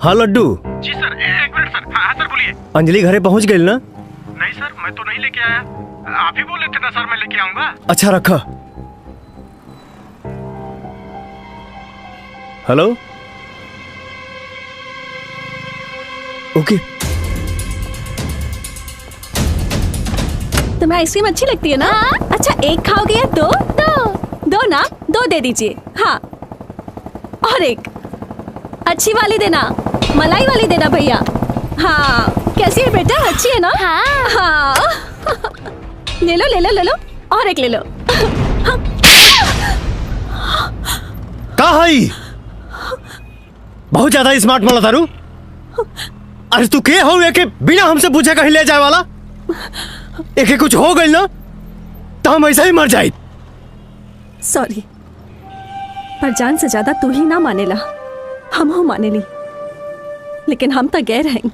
हाँ लड्डू। जी सर, एक मिनट सर। हाँ सर बोलिए। अंजलि घरे पहुंच गई ना? नहीं सर, मैं तो नहीं लेके आया। आप ही बोले थे ना सर, मैं लेके आऊंगा। अच्छा रखा। हेलो। ओके। तुम्हें आइसक्रीम अच्छी लगती है ना? अच्छा एक खाओगे या दो? दो ना, दो दे दीजिए। हाँ, और एक अच्छी वाली देना, मलाई वाली देना भैया। हाँ, कैसी है बेटा? अच्छी है ना? हाँ। ले लो ले लो ले लो, और एक ले लो। का हई? बहुत ज्यादा स्मार्ट माला तारू। अरे तू के हो के बिना हमसे पूछे कहीं ले जाए वाला? एक कुछ हो गई ना तो हम ऐसा ही मर जाए। सॉरी, पर जान से ज्यादा तू ही ना मानेला, हम हो माने ली, लेकिन हम तो गैर हैं।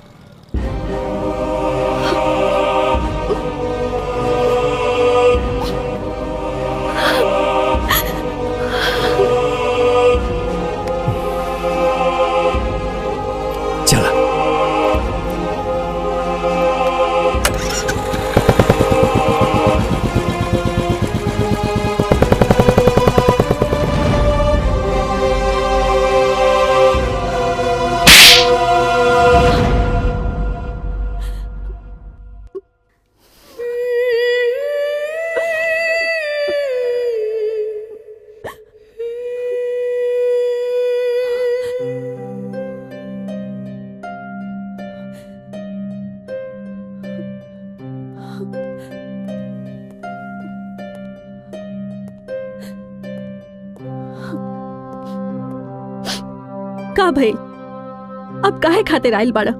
का भाई, अब काहे खातिर आइल बाड़ा?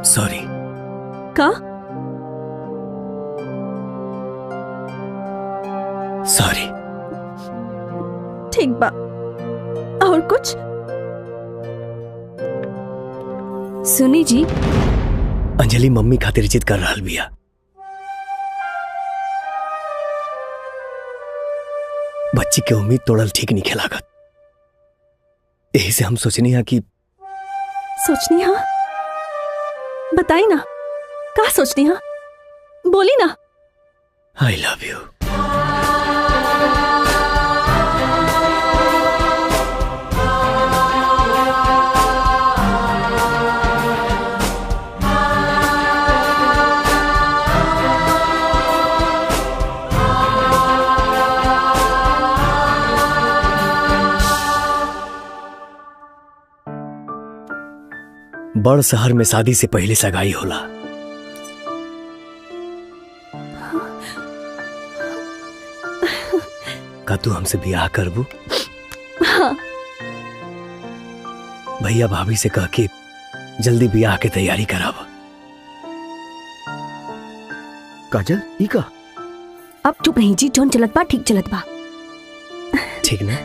सॉरी। का? सॉरी। ठीक बा, और कुछ? सुनी जी, अंजलि मम्मी खातिर जिद कर रहा बिया। बच्ची के उम्मीद तोड़ल ठीक नहीं खिलागत। यही से हम सोचनी है कि सोचनी हाँ? बताई ना, का सोचनी हाँ? बोली ना। I love you. बड़ शहर में शादी से पहले सगाई होला। का तू हमसे ब्याह करबू? हाँ। भैया भाभी से कह के जल्दी ब्याह के तैयारी कराब। काजल ई का? अब चुप रही जी, जोन चलत बा ठीक चलत बा। ठीक ना?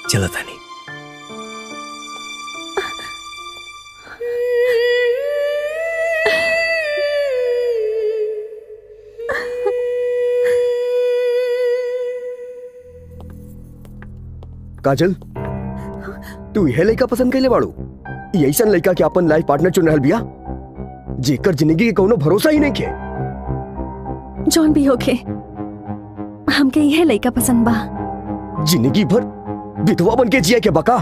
चलत हनी। काजल, तू यह लड़का पसंद कैले बाड़ू? ऐसा लड़का के अपन लाइफ पार्टनर चुन रहल बिया जेकर जिंदगी के कोनो भरोसा ही नहीं के। जॉन भी होके हमके यह लड़का पसंद बा। जिंदगी भर विधवा बन के जिया के बका।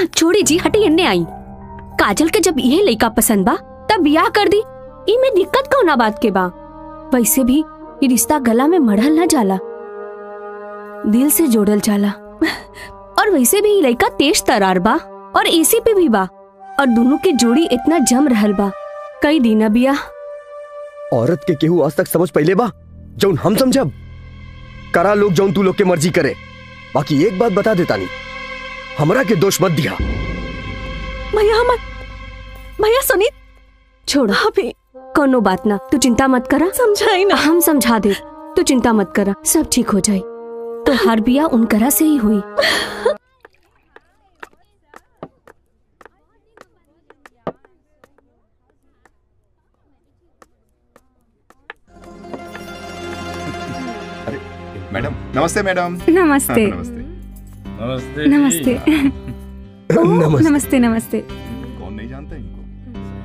छोड़ी जी, हटी एन्ने आई। काजल के जब यह लड़का पसंद बा तब ब्याह कर दी, इमे दिक्कत कौना बात के बा? वैसे भी ये रिश्ता गला में मढ़ल ना जाला, दिल से जोड़ल जाला। और वैसे भी लड़का तेज तरार बा और एसी पे भी बा, और दोनों के जोड़ी इतना जम रहल बा, कई दिन बिया। औरत के केहू आज तक समझ पहले बा जौन हम समझब। करा लोग जौन तू लोग के मर्जी करे। बाकी एक बात बता देता नहीं, हमरा के दोष मत दिया। भैया भैया सुनी, छोड़ो। अभी कोनो बात ना, तू चिंता मत करा। समझाई ना। हम समझा दे, तू चिंता मत करा, सब ठीक हो जाए। तो हर बिया उनकरा से ही हुई। मैडम नमस्ते। मैडम नमस्ते। नमस्ते नमस्ते नमस्ते। नमस्ते। नमस्ते नमस्ते। कौन नहीं जानता इनको?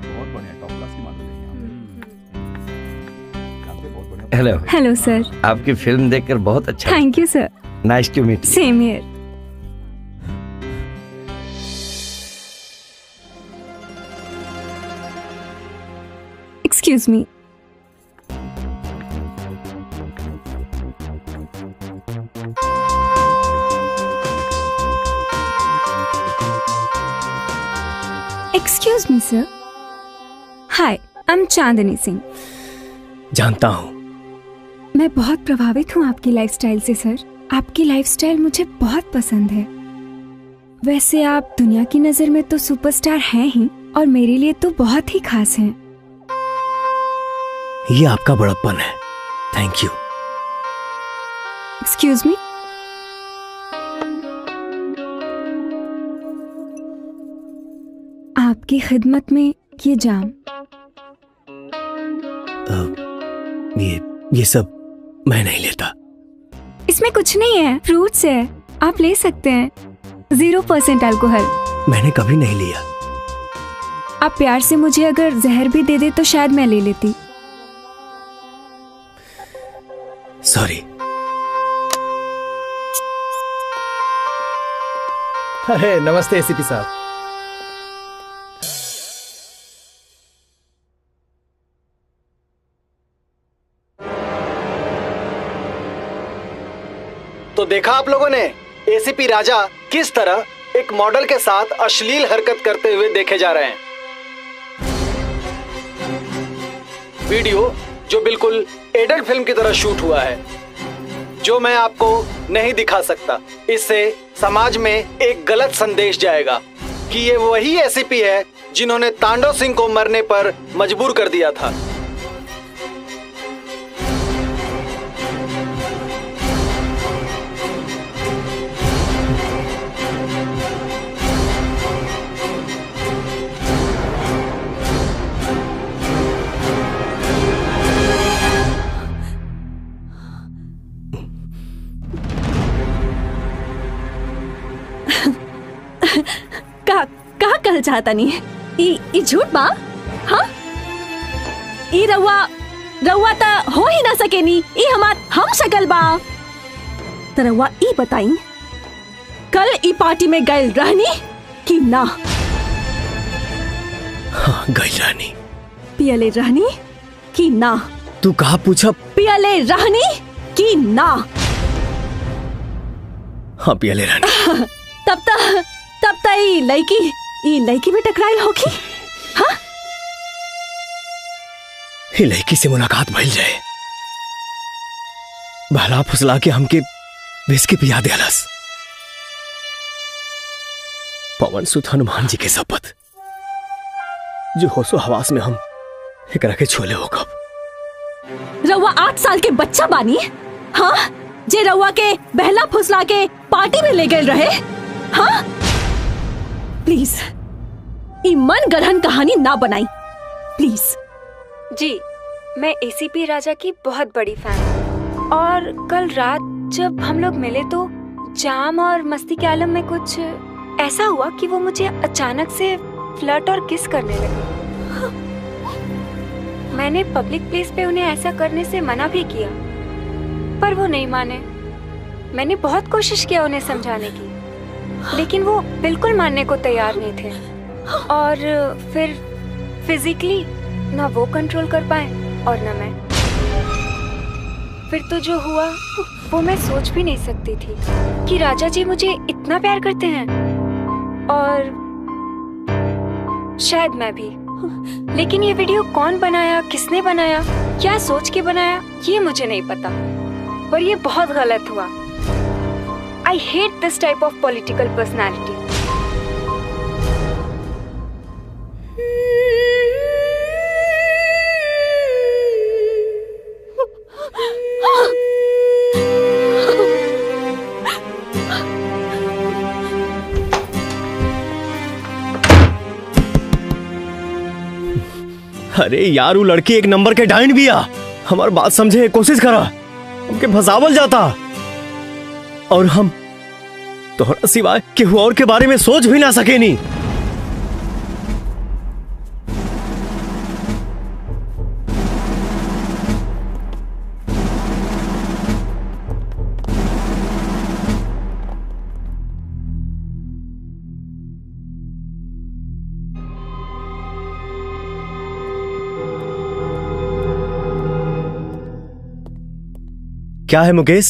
बहुत बढ़िया, टॉप क्लास की मॉडल है। Hello hello sir. आपकी फिल्म देखकर बहुत अच्छा। Thank you sir. Nice to meet. Same here. Excuse me. Excuse me sir. Hi, I am Chandni Singh. जानता हूँ। मैं बहुत प्रभावित हूँ आपकी लाइफस्टाइल से सर। आपकी लाइफस्टाइल मुझे बहुत पसंद है। वैसे आप दुनिया की नजर में तो सुपरस्टार हैं ही, और मेरे लिए तो बहुत ही खास हैं। ये आपका बड़प्पन है। Thank you. Excuse me. आपकी खिदमत में ये जाम। ये सब मैं नहीं लेता। इसमें कुछ नहीं है, फ्रूट्स है, आप ले सकते हैं। 0% अल्कोहल। मैंने कभी नहीं लिया। आप प्यार से मुझे अगर जहर भी दे दे तो शायद मैं ले लेती। सॉरी। अरे नमस्ते एसीपी साहब। तो देखा आप लोगों ने एसीपी राजा किस तरह एक मॉडल के साथ अश्लील हरकत करते हुए देखे जा रहे हैं। वीडियो जो बिल्कुल एडल्ट फिल्म की तरह शूट हुआ है, जो मैं आपको नहीं दिखा सकता। इससे समाज में एक गलत संदेश जाएगा कि ये वही एसीपी है जिन्होंने तांडव सिंह को मरने पर मजबूर कर दिया था। का कहल चाहता नहीं है? ई झूठ बा? हाँ? ई रउआ ता हो ही ना सकेनी। ई हमार हम शकल बा। त रउआ ई बताई, कल ई पार्टी में गए रहनी कि ना? हाँ, गई रहनी। पियले रहनी कि ना? तू कहा पूछा? पियले रहनी कि ना? हाँ, पियले रहनी। तब तक ई लड़की में टकराई होगी। हाँ? ही लड़की से मुलाकात भइल जाए, बहला फुसला के हमके विस्की पिया देलस। पवन सुत हनुमान जी के शपथ, जो होशो हवास में हम एकरा के छोले हो कब। रउआ 8 साल के बच्चा बानी। हाँ? जे रउआ के बहला फुसला के पार्टी में ले गए रहे। हाँ? प्लीज ई मन गढ़न कहानी ना बनाई, प्लीज। जी, मैं एसीपी राजा की बहुत बड़ी फैन हूँ, और कल रात जब हम लोग मिले तो जाम और मस्ती के आलम में कुछ ऐसा हुआ कि वो मुझे अचानक से फ्लर्ट और किस करने लगे। मैंने पब्लिक प्लेस पे उन्हें ऐसा करने से मना भी किया, पर वो नहीं माने। मैंने बहुत कोशिश किया उन्हें समझाने की, लेकिन वो बिल्कुल मानने को तैयार नहीं थे। और फिर फिजिकली ना वो कंट्रोल कर पाए और ना मैं। फिर तो जो हुआ वो मैं सोच भी नहीं सकती थी कि राजा जी मुझे इतना प्यार करते हैं, और शायद मैं भी। लेकिन ये वीडियो कौन बनाया, किसने बनाया, क्या सोच के बनाया, ये मुझे नहीं पता, पर ये बहुत गलत हुआ। I hate this type of political personality. अरे यार, वो लड़की एक नंबर के डाइन भी आ। हमार बात समझे, कोशिश करा, हमके फसावल जाता। और हम तोहरा सिवाय केहू और के बारे में सोच भी ना सके नी। क्या है मुकेश?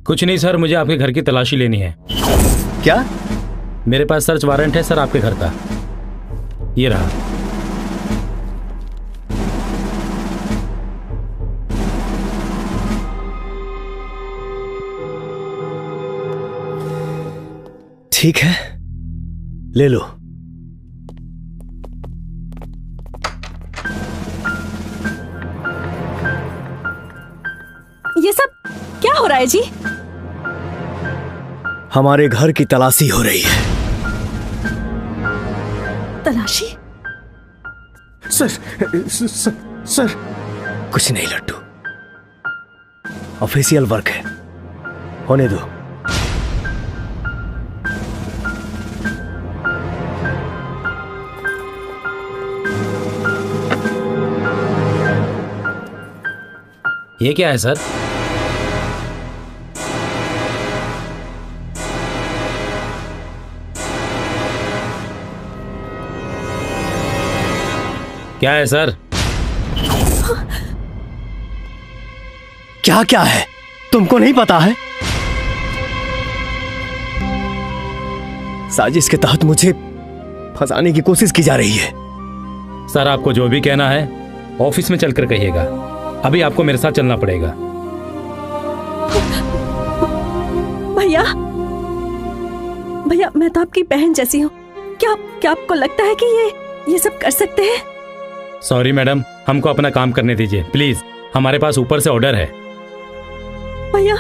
कुछ नहीं सर, मुझे आपके घर की तलाशी लेनी है। क्या? मेरे पास सर्च वारंट है सर आपके घर का, ये रहा। ठीक है, ले लो। ये सब क्या हो रहा है जी? हमारे घर की तलाशी हो रही है। तलाशी? सर कुछ नहीं लट्टू, ऑफिशियल वर्क है, होने दो। ये क्या है सर? क्या है सर? क्या क्या है? तुमको नहीं पता है? साजिश के तहत मुझे फंसाने की कोशिश की जा रही है। सर आपको जो भी कहना है ऑफिस में चलकर कहिएगा, अभी आपको मेरे साथ चलना पड़ेगा। भैया, भैया मैं तो आपकी बहन जैसी हूँ, क्या आपको लगता है कि ये सब कर सकते हैं? सॉरी मैडम, हमको अपना काम करने दीजिए प्लीज, हमारे पास ऊपर से ऑर्डर है। भैया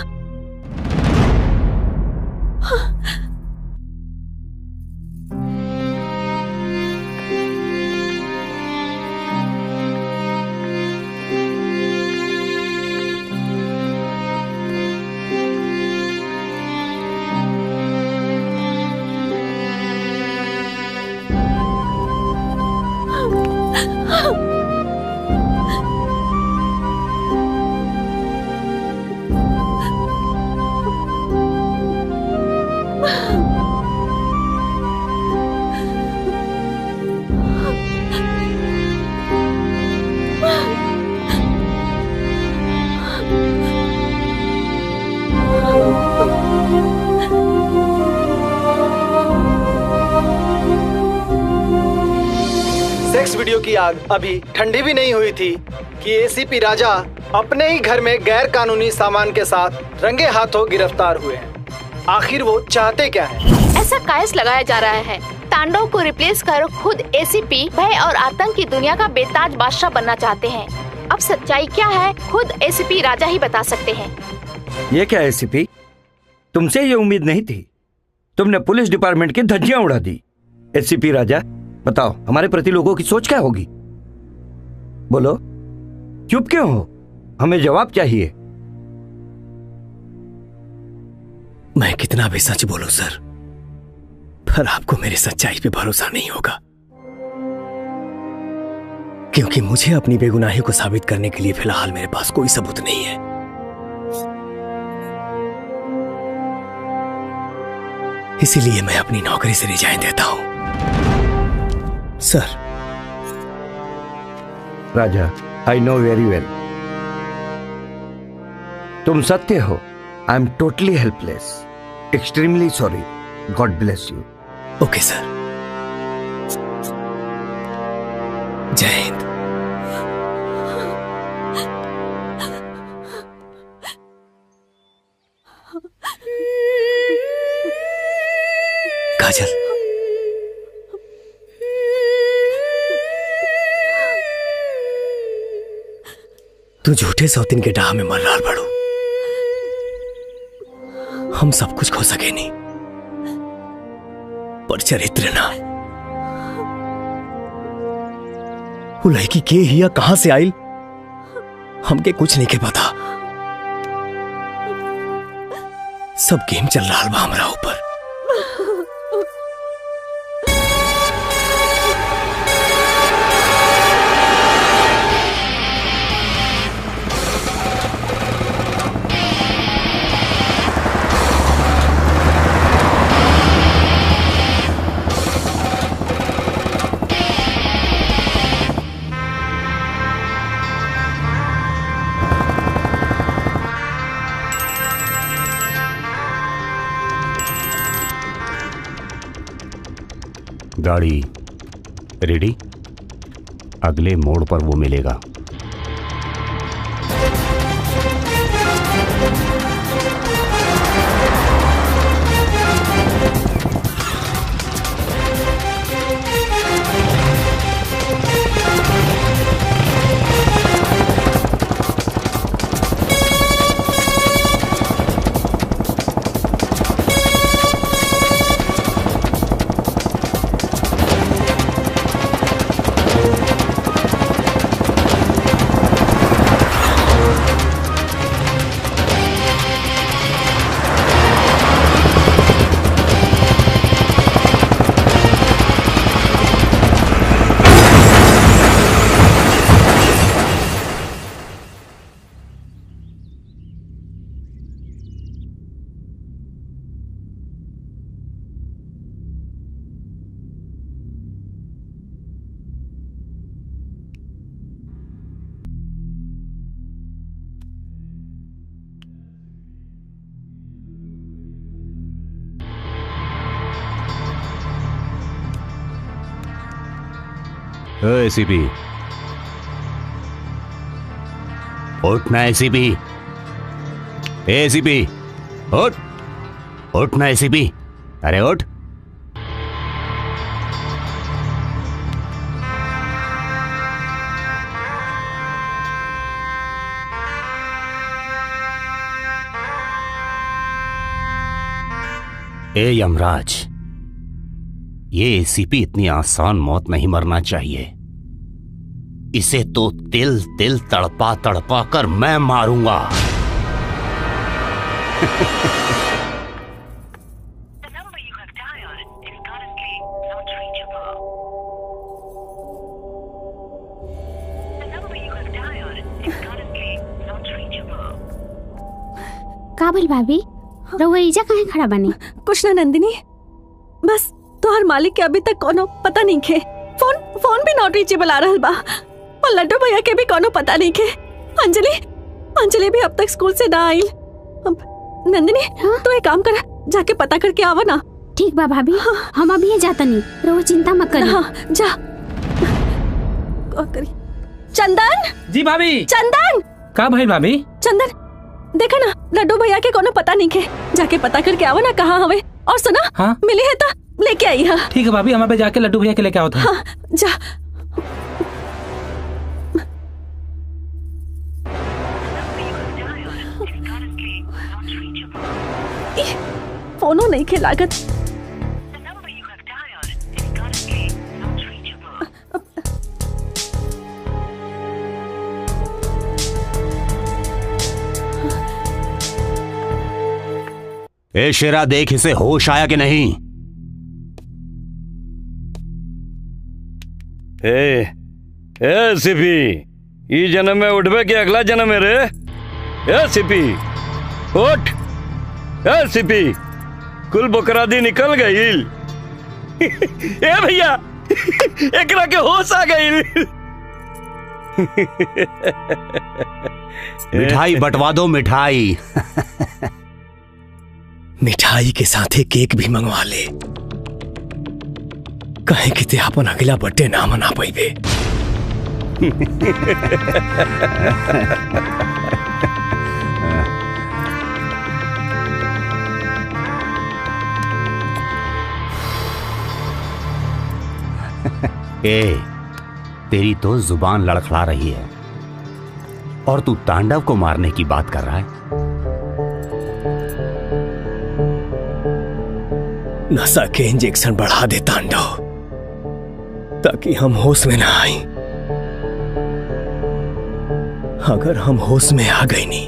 सेक्स वीडियो की आग अभी ठंडी भी नहीं हुई थी कि एसीपी राजा अपने ही घर में गैर कानूनी सामान के साथ रंगे हाथों गिरफ्तार हुए हैं। आखिर वो चाहते क्या हैं? ऐसा कायस लगाया जा रहा है तांडव को रिप्लेस कर खुद एसीपी भय और आतंक की दुनिया का बेताज बादशाह बनना चाहते हैं। अब सच्चाई क्या है खुद एसीपी राजा ही बता सकते हैं। ये क्या एसीपी, तुमसे ये उम्मीद नहीं थी, तुमने पुलिस डिपार्टमेंट की धज्जियां उड़ा दी। एसीपी राजा बताओ, हमारे प्रति लोगों की सोच क्या होगी? बोलो, चुप क्यों हो? हमें जवाब चाहिए। मैं कितना भी सच बोलूं सर, पर आपको मेरी सच्चाई पे भरोसा नहीं होगा, क्योंकि मुझे अपनी बेगुनाही को साबित करने के लिए फिलहाल मेरे पास कोई सबूत नहीं है। इसीलिए मैं अपनी नौकरी से रिजाइन देता हूं सर। राजा, आई नो वेरी वेल, तुम सत्य हो। I am totally helpless, extremely sorry, God bless you. Okay sir, जय हिंद। काजल, तू झूठे सौतीन के डाह में मर रहा बड़ू। हम सब कुछ खो सके नहीं, पर चरित्र ना। वो लड़की के हिया कहां से आइल हमके कुछ नहीं के पता। सब गेम चल रहा बा हमरा ऊपर। गाड़ी रेडी, अगले मोड़ पर वो मिलेगा। एसीपी उठना, एसीपी, एसीपी उठ, उठना एसीपी, अरे उठ। ए यमराज, ये एसीपी इतनी आसान मौत नहीं मरना चाहिए। इसे तो तिल तिल तड़पा तड़पा कर मैं मारूंगा। काबिल भाभी, रहुआ इजा कहाँ खड़ा बनी? कुछ ना नंदिनी, बस तोहर मालिक के अभी तक कोनो पता नहीं खे। फोन भी नॉट रीचेबल आ रहल बा और लड्डू भैया के भी कोनो पता नहीं खे। अंजलि भी अब तक स्कूल से ना आई। नंदिनी तू एक काम कर, जाके पता करके आवा ना। ठीक बा भाभी, हम अभी जाता नहीं, रहुआ चिंता मत करी। हाँ जा। चंदन जी भाभी। चंदन का भाई भाभी? चंदन देखा ना, लड्डू भैया के कोनो पता नहीं खे, जाके पता करके आवा ना कहाँ हवे। और सुना, हाँ? मिली है तो लेके आई। हाँ ठीक है भाभी, हम पे जाके लड्डू भैया के लेके आओ था। हाँ जा। फोनो नहीं खे लागत। ए शेरा, देख इसे होश आया कि नहीं? ए सिपी, ई जन्म में उठबे कि अगला जन्म में रे? ए सिपी उठ। ए सिपी, कुल बकरादी निकल गई। ए भैया, एकरा के होश आ गई। मिठाई बंटवा दो, मिठाई। मिठाई के साथ केक भी मंगवा ले, कहे कि ते अपन अगला बर्थडे ना मना पाइबे। ए, तेरी तो जुबान लड़खड़ा रही है और तू तांडव को मारने की बात कर रहा है। नशा के इंजेक्शन बढ़ा दे तांडव, ताकि हम होश में ना आए। अगर हम होश में आ गई नहीं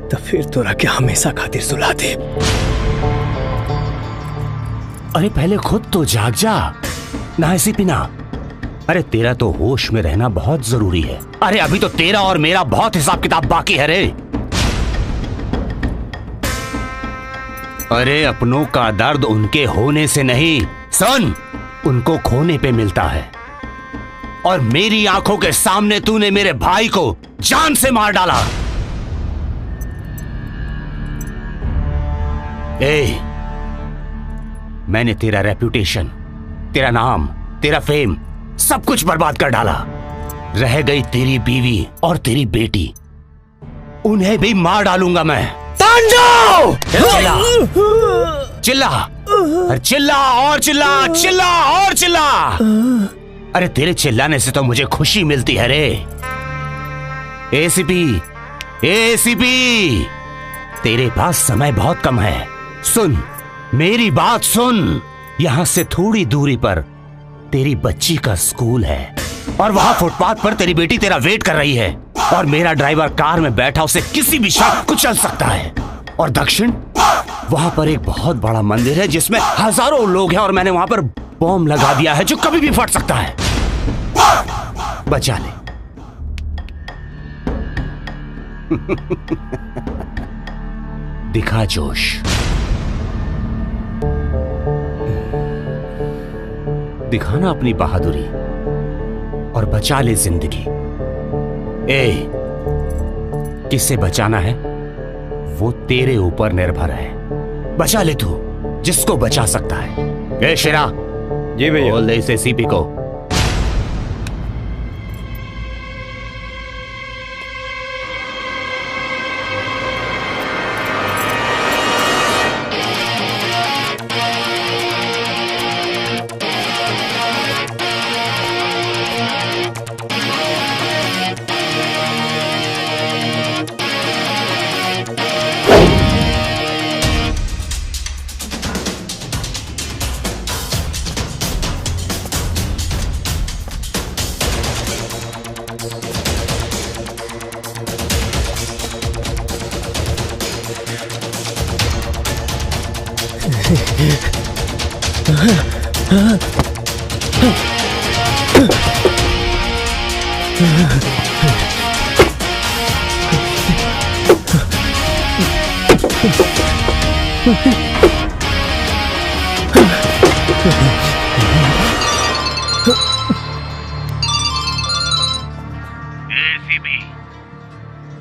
तो फिर तोरा के हमेशा खातिर सुला दे। अरे पहले खुद तो जाग जा ना एसीपी ना। अरे तेरा तो होश में रहना बहुत जरूरी है। अरे अभी तो तेरा और मेरा बहुत हिसाब किताब बाकी है रे। अरे अपनों का दर्द उनके होने से नहीं सुन, उनको खोने पे मिलता है। और मेरी आंखों के सामने तूने मेरे भाई को जान से मार डाला। मैंने तेरा रेप्यूटेशन, तेरा नाम, तेरा फेम सब कुछ बर्बाद कर डाला। रह गई तेरी बीवी और तेरी बेटी, उन्हें भी मार डालूंगा मैं। तांडव! चिल्ला चिल्ला और चिल्ला, चिल्ला और चिल्ला। अरे तेरे चिल्लाने से तो मुझे खुशी मिलती है रे। एसीपी, एसीपी, तेरे पास समय बहुत कम है। सुन मेरी बात सुन। यहां से थोड़ी दूरी पर तेरी बच्ची का स्कूल है और वहां फुटपाथ पर तेरी बेटी तेरा वेट कर रही है। और मेरा ड्राइवर कार में बैठा उसे किसी भी शख्स को चल सकता है। और दक्षिण वहां पर एक बहुत बड़ा मंदिर है जिसमें हजारों लोग हैं और मैंने वहां पर बॉम्ब लगा दिया है जो कभी भी फट सकता है। बचा ले। दिखा जोश, दिखाना अपनी बहादुरी और बचा ले जिंदगी। किससे बचाना है वो तेरे ऊपर निर्भर है। बचा ले तू जिसको बचा सकता है। शेरा, जी भैया, बोल दे इसे सीपी को।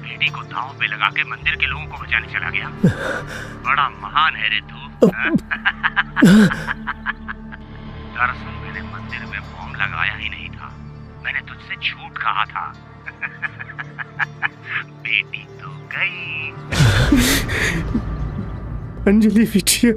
बेटी को दांव पे लगा के मंदिर के लोगों को बचाने चला गया। बड़ा महान है रे तू। दरअसल मैंने मंदिर में बॉम्ब लगाया ही नहीं था, मैंने तुझसे झूठ कहा था। बेटी तो गई। अंजलि बिटिया।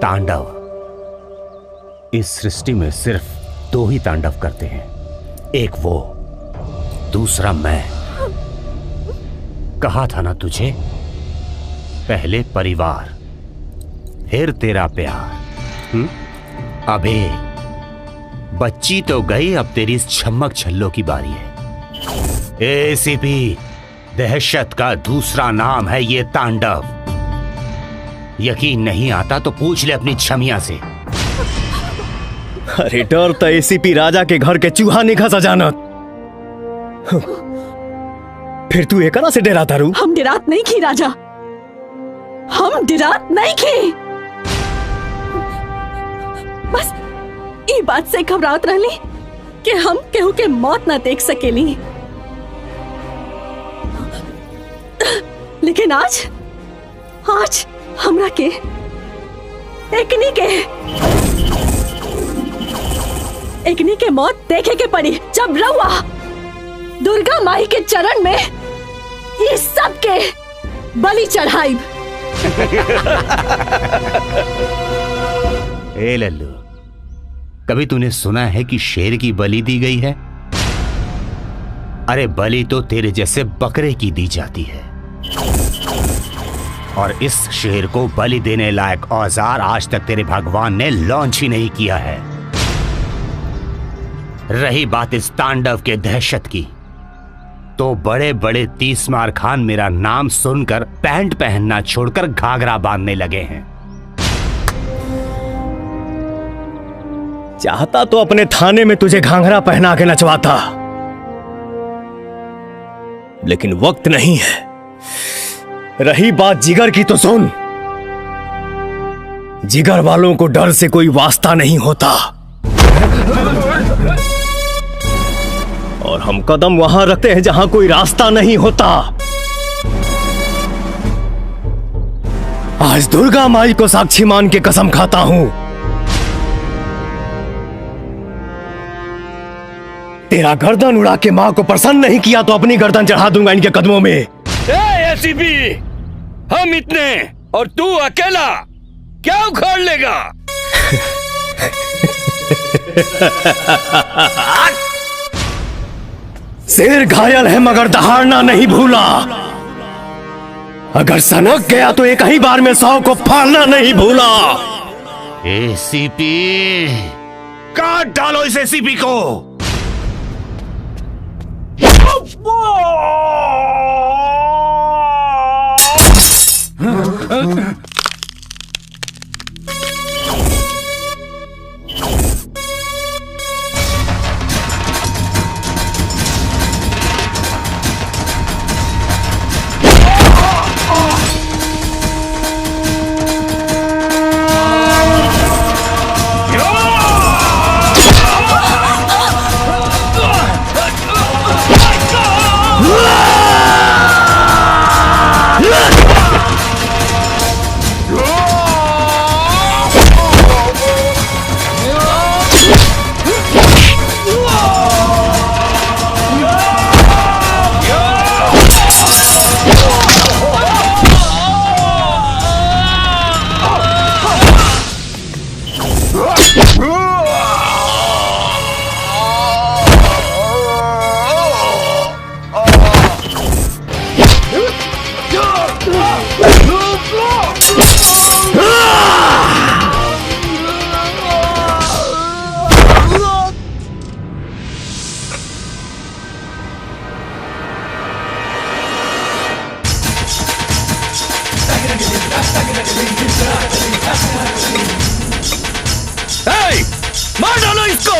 तांडव, इस सृष्टि में सिर्फ दो ही तांडव करते हैं, एक वो, दूसरा मैं। कहा था ना तुझे, पहले परिवार फिर तेरा प्यार। अबे बच्ची तो गई, अब तेरी इस छम्मक छल्लो की बारी है। एसीपी, दहशत का दूसरा नाम है ये तांडव। यकीन नहीं आता तो पूछ ले अपनी छमिया से। अरे डर तो एसीपी राजा के घर के चूहा नहीं खसा जानत। फिर तू एकरा से डरा तारू? हम डरात नहीं की राजा, हम डरात नहीं की। बस ई बात से घबरात रहली कि हम केहू के मौत ना देख सकेली। लेकिन आज हमरा के एकनी के मौत देखे के पड़ी, जब रउआ दुर्गा माई के चरण में ये सब के बलि चढ़ाई। ए लल्लू, कभी तूने सुना है कि शेर की बलि दी गई है? अरे बलि तो तेरे जैसे बकरे की दी जाती है। और इस शेर को बलि देने लायक औजार आज तक तेरे भगवान ने लॉन्च ही नहीं किया है। रही बात इस तांडव के दहशत की, तो बड़े बड़े तीसमार खान मेरा नाम सुनकर पैंट पहनना छोड़कर घाघरा बांधने लगे हैं। चाहता तो अपने थाने में तुझे घाघरा पहना के नचवाता, लेकिन वक्त नहीं है। रही बात जिगर की तो सुन, जिगर वालों को डर से कोई वास्ता नहीं होता, और हम कदम वहां रखते हैं जहां कोई रास्ता नहीं होता। आज दुर्गा माई को साक्षी मान के कसम खाता हूं, तेरा गर्दन उड़ा के मां को प्रसन्न नहीं किया तो अपनी गर्दन चढ़ा दूंगा इनके कदमों में। एसीपी, हम इतने और तू अकेला क्या उखाड़ लेगा? शेर घायल है मगर दहाड़ना नहीं भूला। अगर सनक गया तो एक ही बार में 100 को फाड़ना नहीं भूला। एसीपी, काट डालो इस एसीपी को। मार डालो इसको।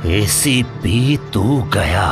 एसीपी तू गया।